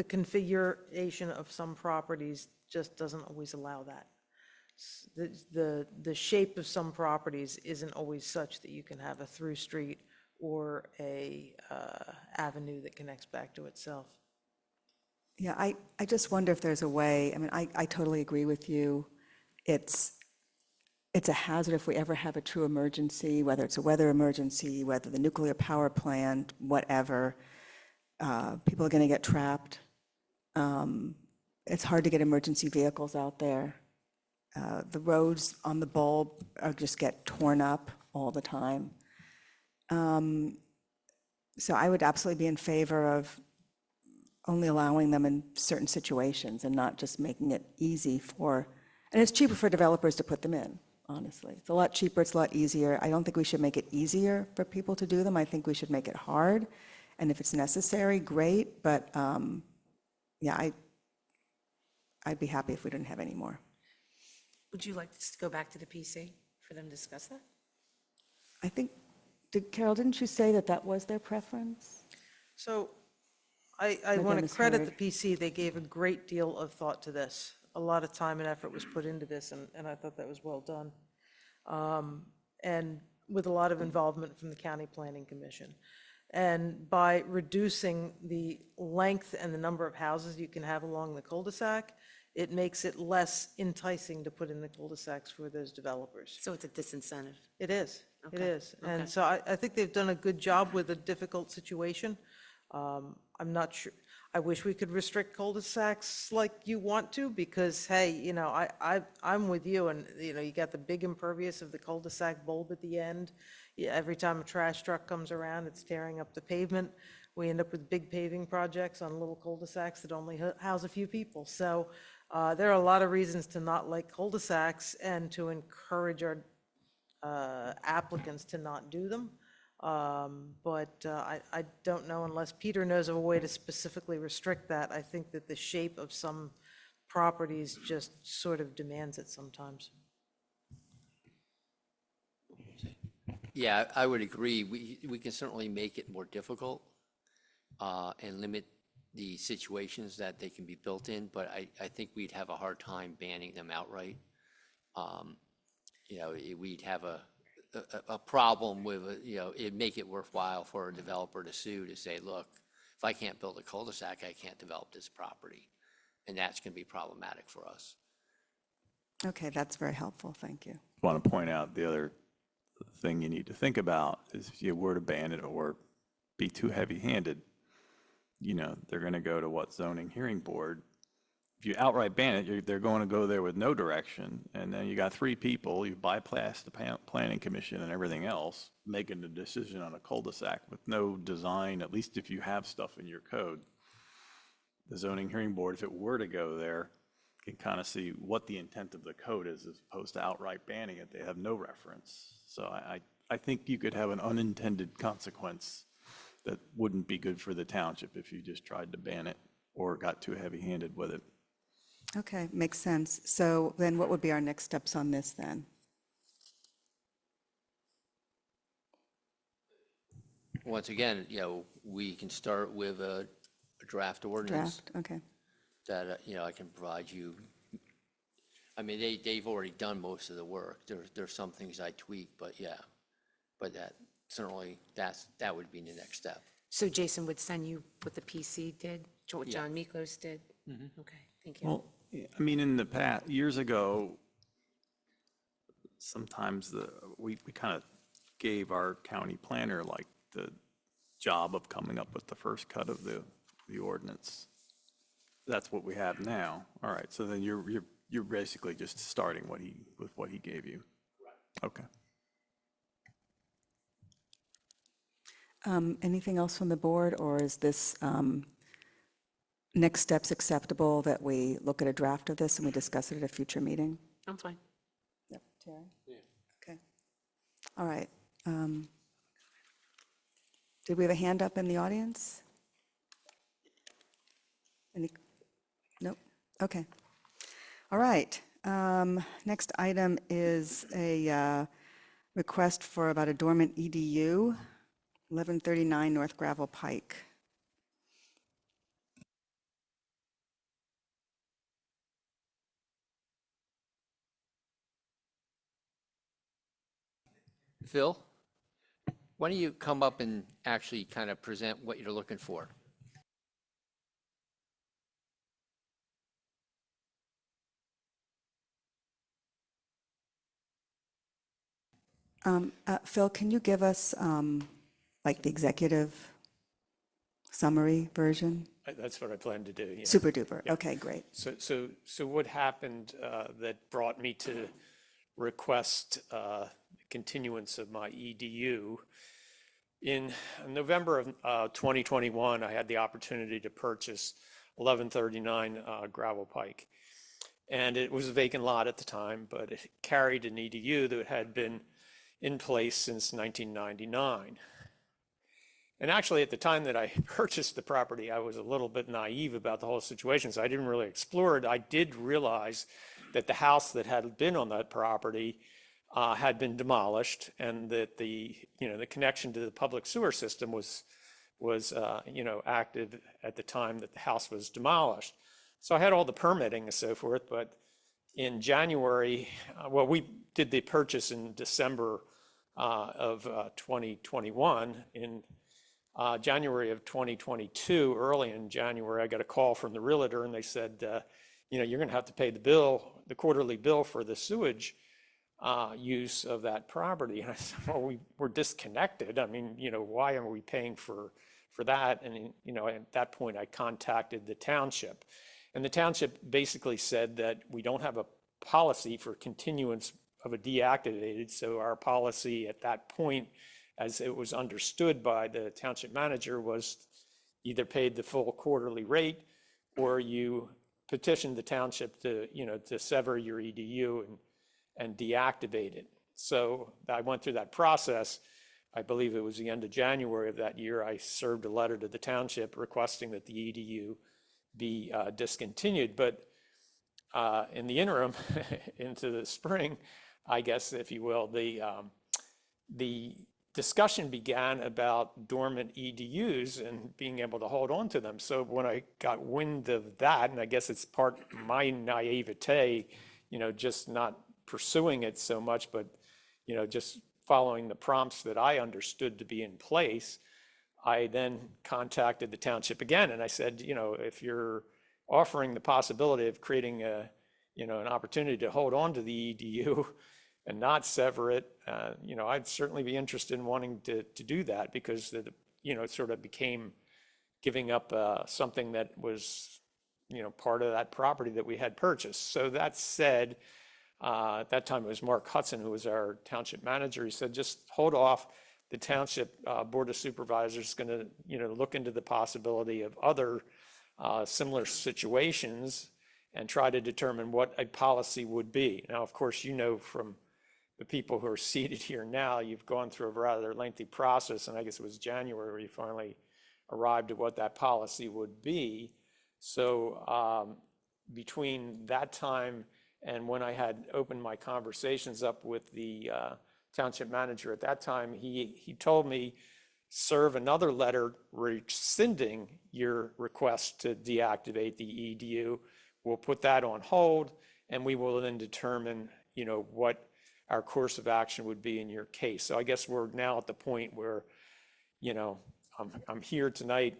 configuration of some properties just doesn't always allow that. The shape of some properties isn't always such that you can have a through street or a avenue that connects back to itself. Yeah, I just wonder if there's a way, I mean, I totally agree with you. It's a hazard if we ever have a true emergency, whether it's a weather emergency, whether the nuclear power plant, whatever, people are going to get trapped. It's hard to get emergency vehicles out there. The roads on the bulb just get torn up all the time. So I would absolutely be in favor of only allowing them in certain situations and not just making it easy and it's cheaper for developers to put them in, honestly. It's a lot cheaper, it's a lot easier. I don't think we should make it easier for people to do them. I think we should make it hard. And if it's necessary, great, but yeah, I'd be happy if we didn't have any more. Would you like to go back to the PC for them to discuss that? I think, Carol, didn't you say that was their preference? So I Maybe I want to credit misheard. the PC. They gave a great deal of thought to this. A lot of time and effort was put into this, and I thought that was well done. And with a lot of involvement from the County Planning Commission. And by reducing the length and the number of houses you can have along the cul-de-sac, it makes it less enticing to put in the cul-de-sacs for those developers. So it's a disincentive. It is, it Okay, is. okay. And so I think they've done a good job with a difficult situation. I'm not sure, I wish we could restrict cul-de-sacs like you want to, because, hey, I'm with you, and, you got the big impervious of the cul-de-sac bulb at the end. Yeah, every time a trash truck comes around, it's tearing up the pavement. We end up with big paving projects on little cul-de-sacs that only house a few people. So there are a lot of reasons to not like cul-de-sacs and to encourage our applicants to not do them. But I don't know, unless Peter knows of a way to specifically restrict that. I think that the shape of some properties just sort of demands it sometimes. Yeah, I would agree. We can certainly make it more difficult and limit the situations that they can be built in, but I think we'd have a hard time banning them outright. We'd have a problem with, it'd make it worthwhile for a developer to sue, to say, look, if I can't build a cul-de-sac, I can't develop this property. And that's going to be problematic for us. Okay, that's very helpful, thank you. Want to point out the other thing you need to think about is if you were to ban it or be too heavy-handed, they're going to go to what zoning hearing board. If you outright ban it, they're going to go there with no direction, and then you got three people, you bypass the planning commission and everything else, making a decision on a cul-de-sac with no design, at least if you have stuff in your code. The zoning hearing board, if it were to go there, can kind of see what the intent of the code is as opposed to outright banning it. They have no reference. So I think you could have an unintended consequence that wouldn't be good for the township if you just tried to ban it or got too heavy-handed with it. Okay, makes sense. So then what would be our next steps on this then? Once again, we can start with a draft ordinance Draft, okay. that, I can provide you I mean, they've already done most of the work. There's some things I tweak, but yeah. But that, certainly, that would be the next step. So Jason would send you what the PC did, what Yeah. John Miklos did? Okay, thank you. Well, I mean, in the past, years ago, sometimes we kind of gave our county planner like the job of coming up with the first cut of the ordinance. That's what we have now. All right, so then you're basically just starting with what he gave you. Okay. Anything else from the board, or is this next steps acceptable that we look at a draft of this and we discuss it at a future meeting? I'm fine. Yep. Terry? Yeah. Okay. All right. Did we have a hand up in the audience? Any? Nope. Okay. All right. Next item is a request for about a dormant EDU, 1139 North Gravel Pike. Phil, why don't you come up and actually kind of present what you're looking for? Phil, can you give us like the executive summary version? That's what I plan to do, yeah. Super duper. Okay, great. So what happened that brought me to request continuance of my EDU? In November of 2021, I had the opportunity to purchase 1139 Gravel Pike. And it was a vacant lot at the time, but it carried an EDU that had been in place since 1999. And actually, at the time that I purchased the property, I was a little bit naive about the whole situation, so I didn't really explore it. I did realize that the house that had been on that property had been demolished, and that the connection to the public sewer system was active at the time that the house was demolished. So I had all the permitting and so forth, but in January, we did the purchase in December of 2021. In January of 2022, early in January, I got a call from the realtor, and they said, you're going to have to pay the quarterly bill for the sewage use of that property. And I said, well, we're disconnected. I mean, why are we paying for that? And, at that point, I contacted the township. And the township basically said that we don't have a policy for continuance of a deactivated. So our policy at that point, as it was understood by the township manager, was either paid the full quarterly rate, or you petitioned the township to sever your EDU and deactivate it. So I went through that process. I believe it was the end of January of that year. I served a letter to the township requesting that the EDU be discontinued. But in the interim, into the spring, I guess, if you will, the discussion began about dormant EDUs and being able to hold on to them. So when I got wind of that, and I guess it's part my naivete, just not pursuing it so much, but just following the prompts that I understood to be in place, I then contacted the township again, and I said, if you're offering the possibility of creating an opportunity to hold on to the EDU and not sever it, I'd certainly be interested in wanting to do that, because it sort of became giving up something that was part of that property that we had purchased. So that said, at that time it was Mark Hudson who was our township manager. He said, just hold off. The township board of supervisors is going to look into the possibility of other similar situations and try to determine what a policy would be. Now, of course, from the people who are seated here now, you've gone through a rather lengthy process, and I guess it was January where you finally arrived at what that policy would be. So between that time and when I had opened my conversations up with the township manager at that time, he told me, serve another letter rescinding your request to deactivate the EDU. We'll put that on hold, and we will then determine, what our course of action would be in your case. So I guess we're now at the point where, I'm here tonight,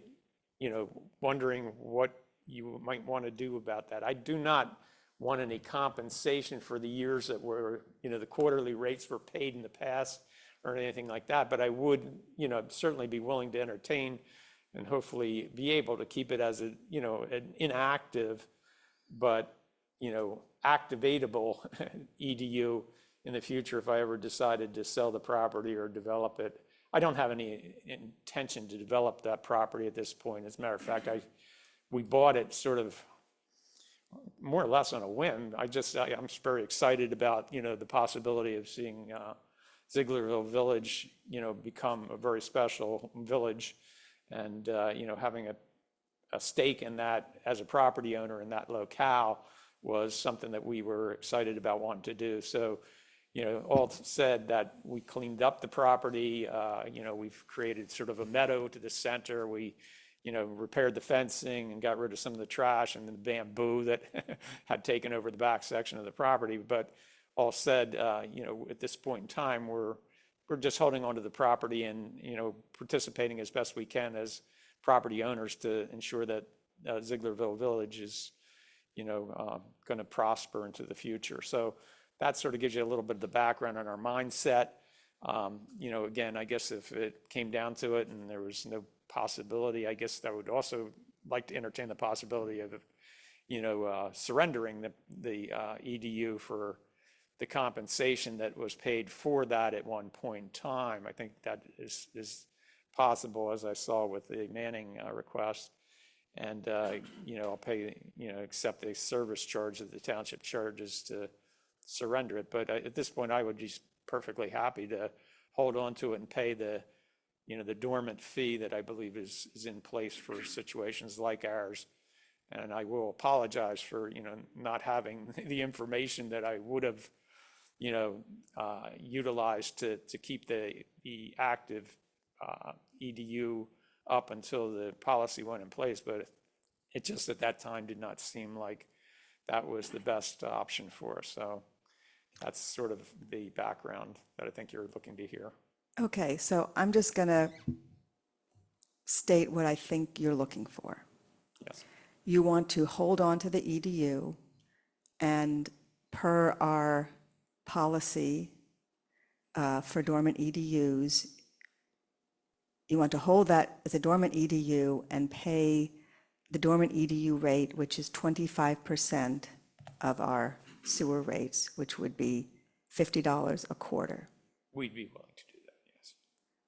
wondering what you might want to do about that. I do not want any compensation for the years that were, the quarterly rates were paid in the past or anything like that, but I would, certainly be willing to entertain and hopefully be able to keep it as an inactive, but, activatable EDU in the future if I ever decided to sell the property or develop it. I don't have any intention to develop that property at this point. As a matter of fact, we bought it sort of more or less on a whim. I'm just very excited about, the possibility of seeing Zieglerville Village, become a very special village, and, having a stake in that as a property owner in that locale was something that we were excited about wanting to do. So, all said that we cleaned up the property, we've created sort of a meadow to the center. We, repaired the fencing and got rid of some of the trash and the bamboo that had taken over the back section of the property. But all said, at this point in time, we're just holding on to the property and, participating as best we can as property owners to ensure that Zieglerville Village is, going to prosper into the future. So that sort of gives you a little bit of the background on our mindset. Again, I guess if it came down to it and there was no possibility, I guess I would also like to entertain the possibility of, surrendering the EDU for the compensation that was paid for that at one point in time. I think that is possible, as I saw with the Manning request. And, I'll pay, accept the service charge that the township charges to surrender it. But at this point, I would be perfectly happy to hold on to it and pay the dormant fee that I believe is in place for situations like ours. And I will apologize for, not having the information that I would have, utilized to keep the active EDU up until the policy went in place. But it just at that time did not seem like that was the best option for us. So that's sort of the background that I think you're looking to hear. Okay, so I'm just going to state what I think you're looking for. Yes. You want to hold on to the EDU, and per our policy for dormant EDUs, you want to hold that as a dormant EDU and pay the dormant EDU rate, which is 25% of our sewer rates, which would be $50 a quarter. We'd be willing to do that, yes.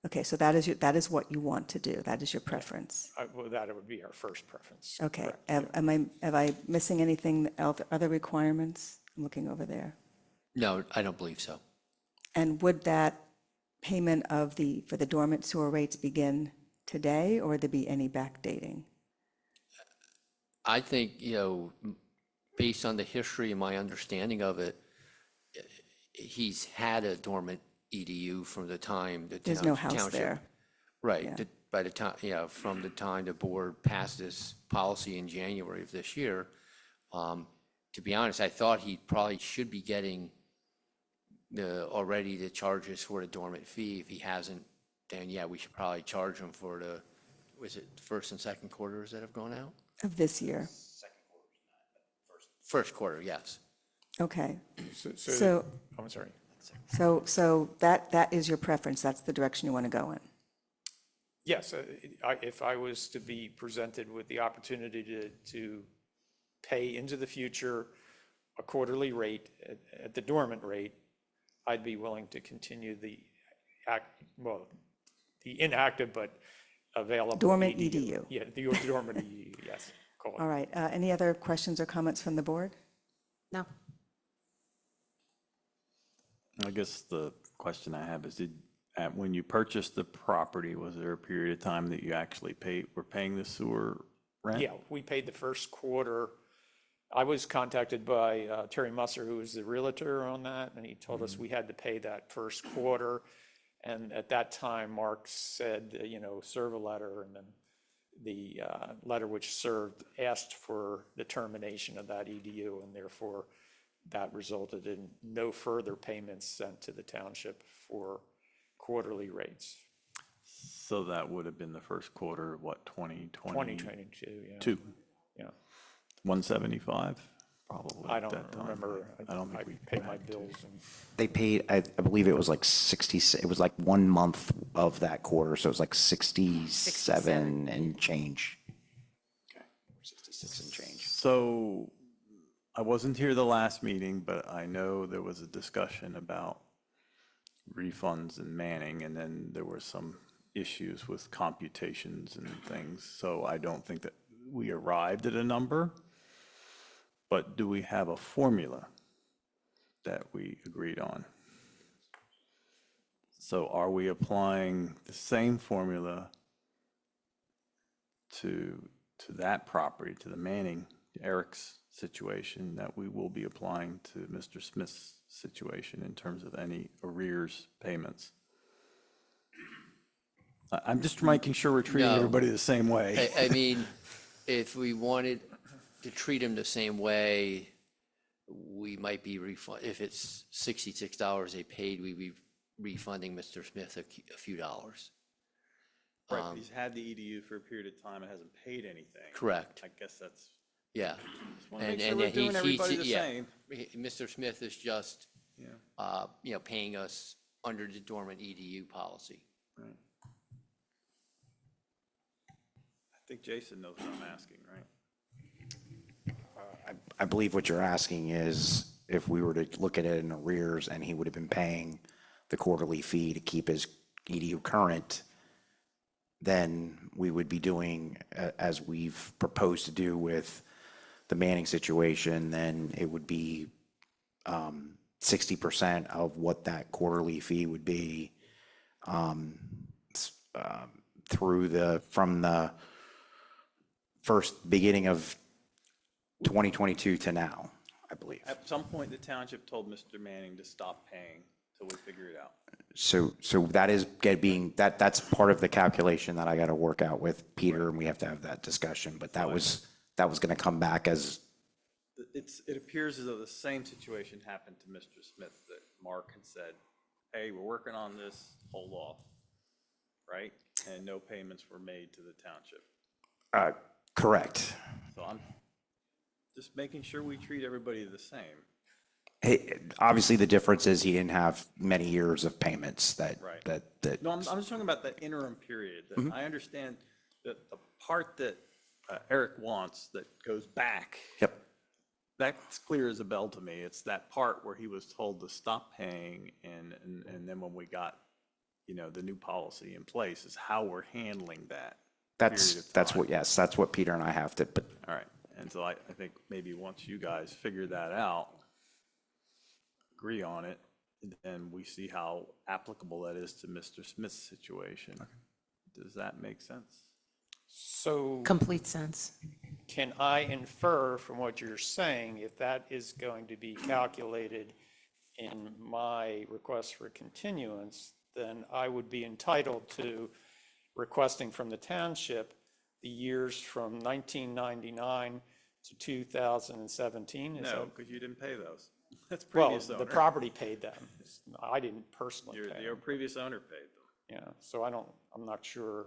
Okay, so that is what you want to do. That is your preference. Well, that would be our first preference. Okay. Correct. Am I missing anything, other requirements? I'm looking over there. No, I don't believe so. And would that payment for the dormant sewer rates begin today, or would there be any backdating? I think, based on the history and my understanding of it, he's had a dormant EDU from the time the There's no township. house there. Right, Yeah. by the time, from the time the board passed this policy in January of this year. To be honest, I thought he probably should be getting already the charges for the dormant fee. If he hasn't, then yeah, we should probably charge him for was it first and second quarters that have gone out? Of this year? First quarter, yes. Okay. So, I'm sorry. So that is your preference, that's the direction you want to go in? Yes, if I was to be presented with the opportunity to pay into the future a quarterly rate at the dormant rate, I'd be willing to continue the inactive but available. Dormant EDU. Yeah, the dormant EDU, yes. Call it. All right, any other questions or comments from the board? No. I guess the question I have is, when you purchased the property, was there a period of time that you actually were paying the sewer rent? Yeah, we paid the first quarter. I was contacted by Terry Musser, who was the realtor on that, and he told us we had to pay that first quarter. And at that time, Mark said, serve a letter, and then the letter which served asked for the termination of that EDU, and therefore that resulted in no further payments sent to the township for quarterly rates. So that would have been the first quarter, of what, 2022? 2022, yeah. 175, probably I at don't that time. remember. I don't think we paid my bills and. They paid, I believe it was like 60, it was like 1 month of that quarter, so it was like 67 and change. Okay, 66 and change. So I wasn't here the last meeting, but I know there was a discussion about refunds and Manning, and then there were some issues with computations and things. So I don't think that we arrived at a number, but do we have a formula that we agreed on? So are we applying the same formula to that property, to the Manning, Eric's situation, that we will be applying to Mr. Smith's situation in terms of any arrears payments? I'm just making sure we're treating No. everybody the same way. I mean, if we wanted to treat him the same way, we might be if it's $66 they paid, we'd be refunding Mr. Smith a few dollars. Right, he's had the EDU for a period of time and hasn't paid anything. Correct. I guess that's, Yeah. want to make sure we're doing everybody the same. Mr. Smith is just, Yeah. paying us under the dormant EDU policy. Right. I think Jason knows what I'm asking, right? I believe what you're asking is if we were to look at it in arrears and he would have been paying the quarterly fee to keep his EDU current, then we would be doing, as we've proposed to do with the Manning situation, then it would be 60% of what that quarterly fee would be from the first beginning of 2022 to now, I believe. At some point, the township told Mr. Manning to stop paying till we figure it out. So that is that's part of the calculation that I got to work out with Peter, and we have to have that discussion. But that was going to come back as. It appears as though the same situation happened to Mr. Smith, that Mark had said, hey, we're working on this, hold off, right? And no payments were made to the township. Correct. So I'm just making sure we treat everybody the same. Hey, obviously, the difference is he didn't have many years of payments that. Right. that. No, I'm just talking about the interim period. That I understand that the part that Eric wants that goes back. Yep. That's clear as a bell to me. It's that part where he was told to stop paying, and then when we got, the new policy in place, is how we're handling that. That's what Peter and I have to. But All right, and so I think maybe once you guys figure that out, agree on it, then we see how applicable that is to Mr. Smith's situation. Does that make sense? So Complete sense. can I infer from what you're saying, if that is going to be calculated in my request for continuance, then I would be entitled to requesting from the township the years from 1999 to 2017? Is No, that- because you didn't pay those. That's Well, previous owner. the property paid them. I didn't personally pay Your them. previous owner paid them. Yeah, so I'm not sure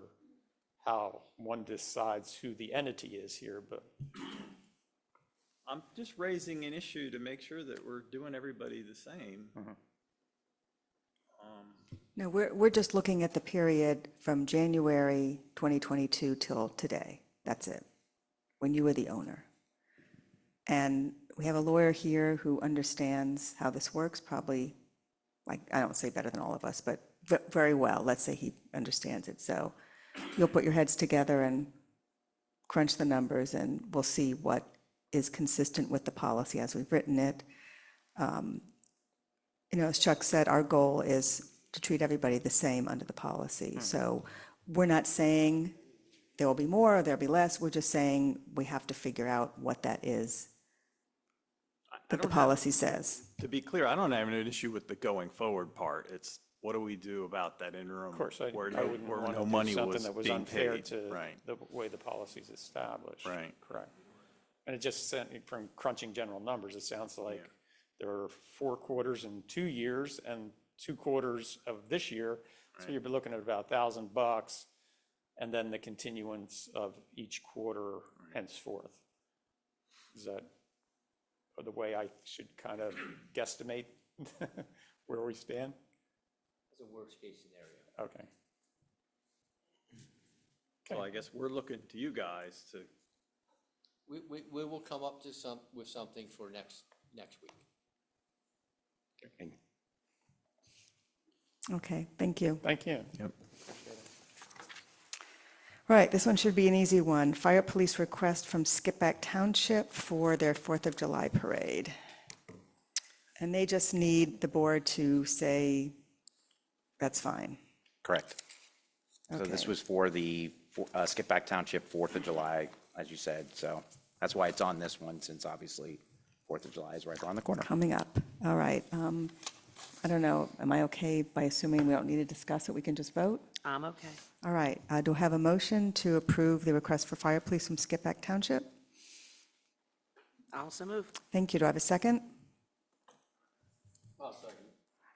how one decides who the entity is here, but I'm just raising an issue to make sure that we're doing everybody the same. No, we're just looking at the period from January 2022 till today. That's it, when you were the owner. And we have a lawyer here who understands how this works, probably, like, I don't say better than all of us, but very well. Let's say he understands it. So you'll put your heads together and crunch the numbers, and we'll see what is consistent with the policy as we've written it. As Chuck said, our goal is to treat everybody the same under the policy. So we're not saying there will be more or there'll be less. We're just saying we have to figure out what that is that the policy says. To be clear, I don't have an issue with the going forward part. It's what do we do about that interim? of course, I where wouldn't where want no to do money something that was being unfair paid. to Right. the way the policy's established. Right. Correct. And it just, from crunching general numbers, it sounds like there are 4 quarters in 2 years and 2 quarters of this year. So you'll be looking at about $1,000, and then the continuance of each quarter henceforth. Is that the way I should kind of guesstimate where we stand? It's a worst-case scenario. Okay. Well, I guess we're looking to you guys to, We will come up to with something for next week. Okay, thank you. Thank you. All right, this one should be an easy one. Fire police request from Skipback Township for their 4th of July parade. And they just need the board to say, that's fine. Correct. So this Okay. was for the Skipback Township 4th of July, as you said. So that's why it's on this one, since obviously 4th of July is right around the corner. Coming up. All right. I don't know, am I okay by assuming we don't need to discuss it? We can just vote? I'm okay. All right. Do I have a motion to approve the request for fire police from Skipback Township? I'll also move. Thank you. Do I have a second? I'll second.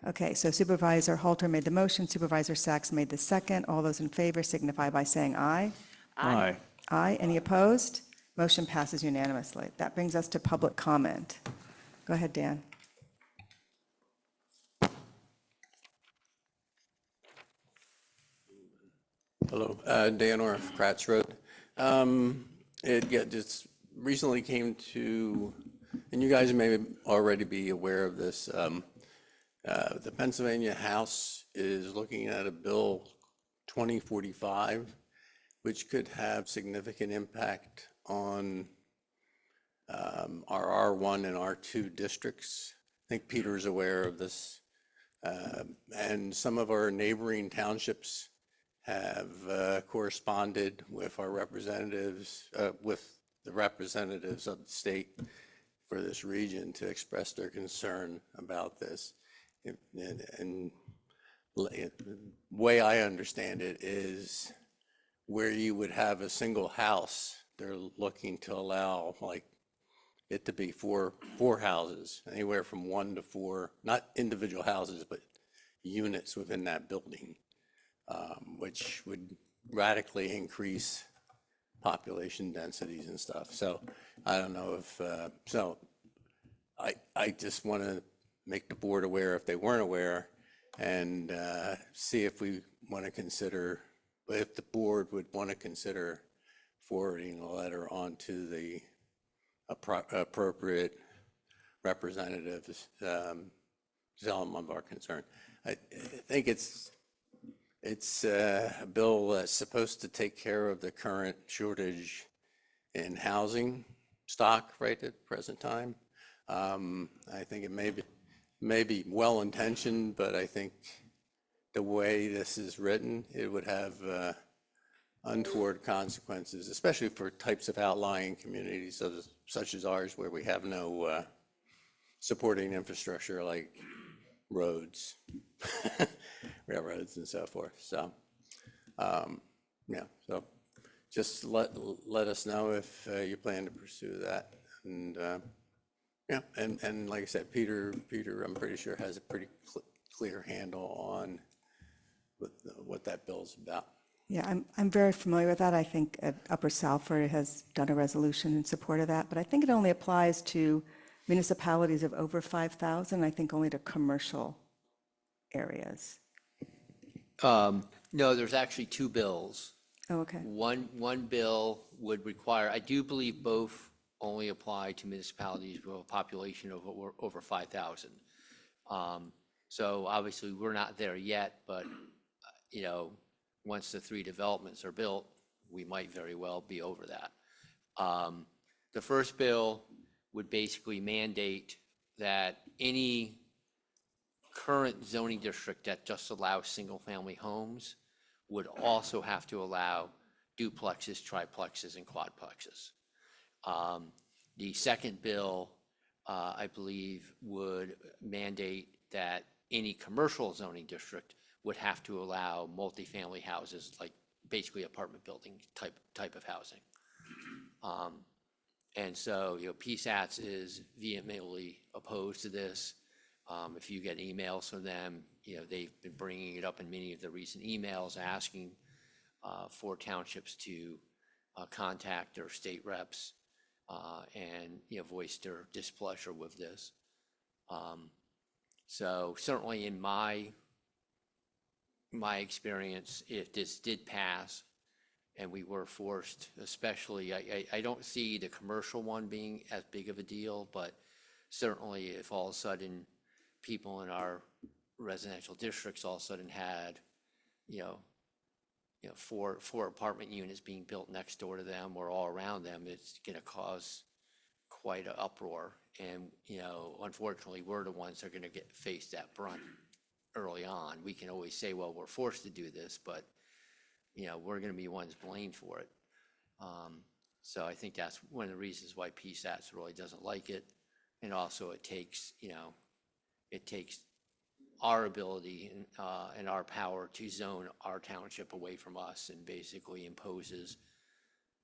Okay, so Supervisor Halter made the motion, Supervisor Sachs made the second. All those in favor signify by saying aye. aye. Aye. Any opposed? Motion passes unanimously. That brings us to public comment. Go ahead, Dan. Hello, Dan Orff, Kratz Road. It just recently came to, and you guys may already be aware of this, the Pennsylvania House is looking at a bill 2045, which could have significant impact on our R1 and R2 districts. I think Peter's aware of this. And some of our neighboring townships have corresponded with our representatives, with the representatives of the state for this region to express their concern about this. And the way I understand it is where you would have a single house, they're looking to allow like it to be four houses, anywhere from 1 to 4, not individual houses, but units within that building, which would radically increase population densities and stuff. So I don't know if, so I just want to make the board aware if they weren't aware, and see if we want to consider, if the board would want to consider forwarding a letter on to the appropriate representatives, tell them of our concern. I think it's a bill that's supposed to take care of the current shortage in housing stock right at the present time. I think it may be well-intentioned, but I think the way this is written, it would have untoward consequences, especially for types of outlying communities such as ours, where we have no supporting infrastructure like roads, railroads, and so forth. So, yeah, so just let us know if you plan to pursue that. And yeah, and like I said, Peter, I'm pretty sure has a pretty clear handle on what that bill's about. Yeah, I'm very familiar with that. I think Upper Salford has done a resolution in support of that, but I think it only applies to municipalities of over 5,000, I think only to commercial areas. No, there's actually 2 bills. Oh, okay. One bill would require, I do believe both only apply to municipalities with a population of over 5,000. So obviously, we're not there yet, but, you know, once the 3 developments are built, we might very well be over that. The first bill would basically mandate that any current zoning district that just allows single-family homes would also have to allow duplexes, triplexes, and quadplexes. The second bill, I believe, would mandate that any commercial zoning district would have to allow multifamily houses, like basically apartment building type of housing. And so, PSATS is vehemently opposed to this. If you get emails from them, they've been bringing it up in many of the recent emails, asking for townships to contact their state reps and, voice their displeasure with this. So certainly in my experience, if this did pass and we were forced, especially, I don't see the commercial one being as big of a deal, but certainly if all of a sudden people in our residential districts all of a sudden had, four apartment units being built next door to them or all around them, it's going to cause quite an uproar. And, unfortunately, we're the ones that are going to face that brunt early on. We can always say, well, we're forced to do this, but, we're going to be ones blamed for it. So I think that's one of the reasons why PSATS really doesn't like it. And also it takes our ability and our power to zone our township away from us and basically imposes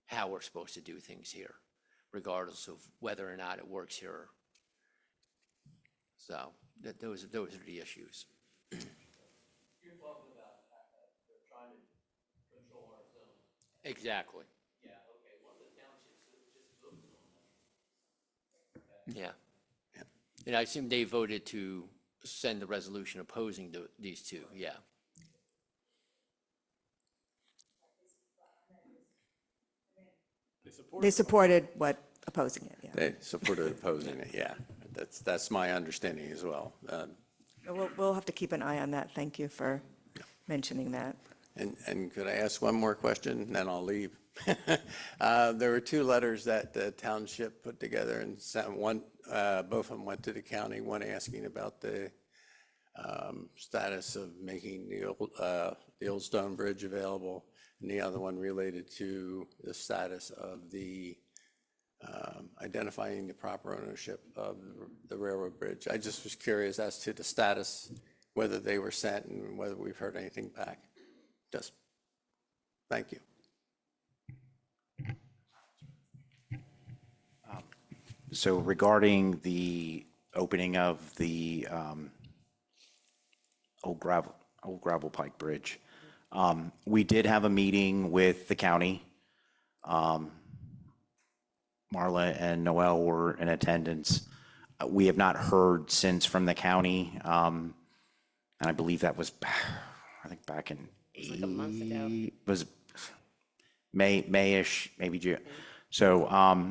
how we're supposed to do things here, regardless of whether or not it works here. So those are the issues. You're talking about the fact that they're trying to control our zone. Exactly. Yeah, okay, one of the townships that just voted on that. Yeah. And I assume they voted to send the resolution opposing these two, yeah. They supported what, opposing it, yeah. They supported opposing it, yeah. That's my understanding as well. We'll have to keep an eye on that. Thank you for mentioning that. And could I ask one more question, and then I'll leave? There were two letters that the township put together, and both of them went to the county, one asking about the status of making the old stone bridge available, and the other one related to the status of the identifying the proper ownership of the railroad bridge. I just was curious as to the status, whether they were sent and whether we've heard anything back. Just, thank you. So regarding the opening of the old gravel pike bridge, we did have a meeting with the county. Marla and Noel were in attendance. We have not heard since from the county, and I believe that was, I think back in like a month ago. was May-ish, maybe June. So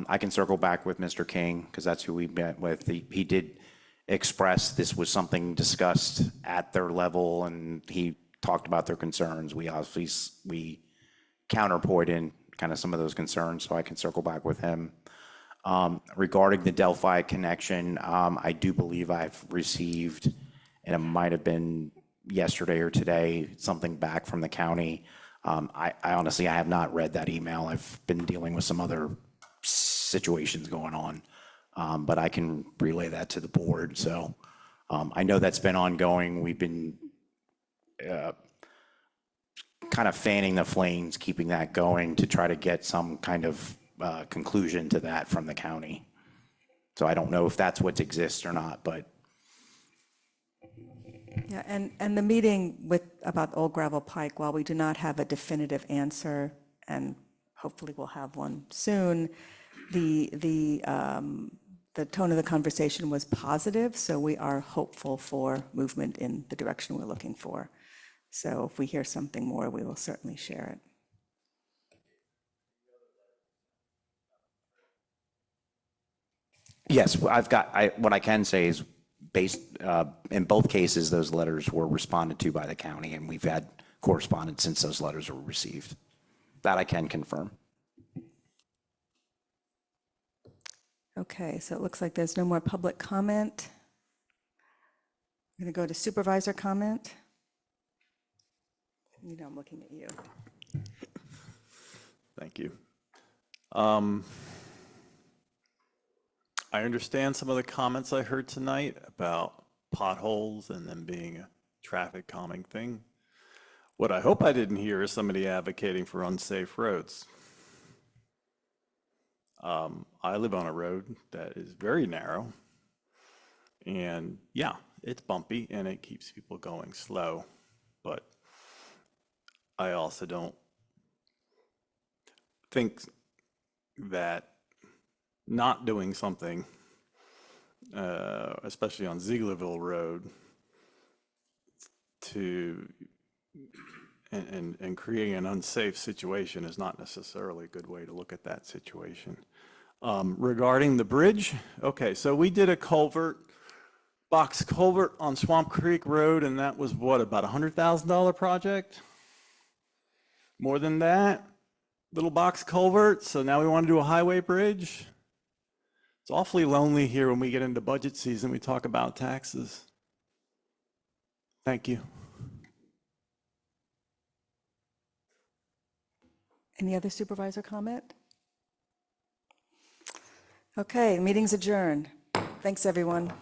I can circle back with Mr. King because that's who we met with. He did express this was something discussed at their level, and he talked about their concerns. We counterpointed kind of some of those concerns, so I can circle back with him. Regarding the Delphi connection, I do believe I've received, and it might have been yesterday or today, something back from the county. I honestly, I have not read that email. I've been dealing with some other situations going on, but I can relay that to the board. So I know that's been ongoing. We've been kind of fanning the flames, keeping that going to try to get some kind of conclusion to that from the county. So I don't know if that's what exists or not, but. Yeah, and the meeting about Old Gravel Pike, while we do not have a definitive answer, and hopefully we'll have one soon, the tone of the conversation was positive, so we are hopeful for movement in the direction we're looking for. So if we hear something more, we will certainly share it. Yes, what I can say is based, in both cases, those letters were responded to by the county, and we've had correspondence since those letters were received. That I can confirm. Okay, so it looks like there's no more public comment. I'm going to go to supervisor comment. You know, I'm looking at you. Thank you. I understand some of the comments I heard tonight about potholes and them being a traffic calming thing. What I hope I didn't hear is somebody advocating for unsafe roads. I live on a road that is very narrow. And yeah, it's bumpy and it keeps people going slow. But I also don't think that not doing something, especially on Zieglerville Road, and creating an unsafe situation is not necessarily a good way to look at that situation. Regarding the bridge, okay, so we did a box culvert on Swamp Creek Road, and that was what, about $100,000 project? More than that? Little box culvert, so now we want to do a highway bridge? It's awfully lonely here when we get into budget season, we talk about taxes. Thank you. Any other supervisor comment? Okay, meeting's adjourned. Thanks, everyone.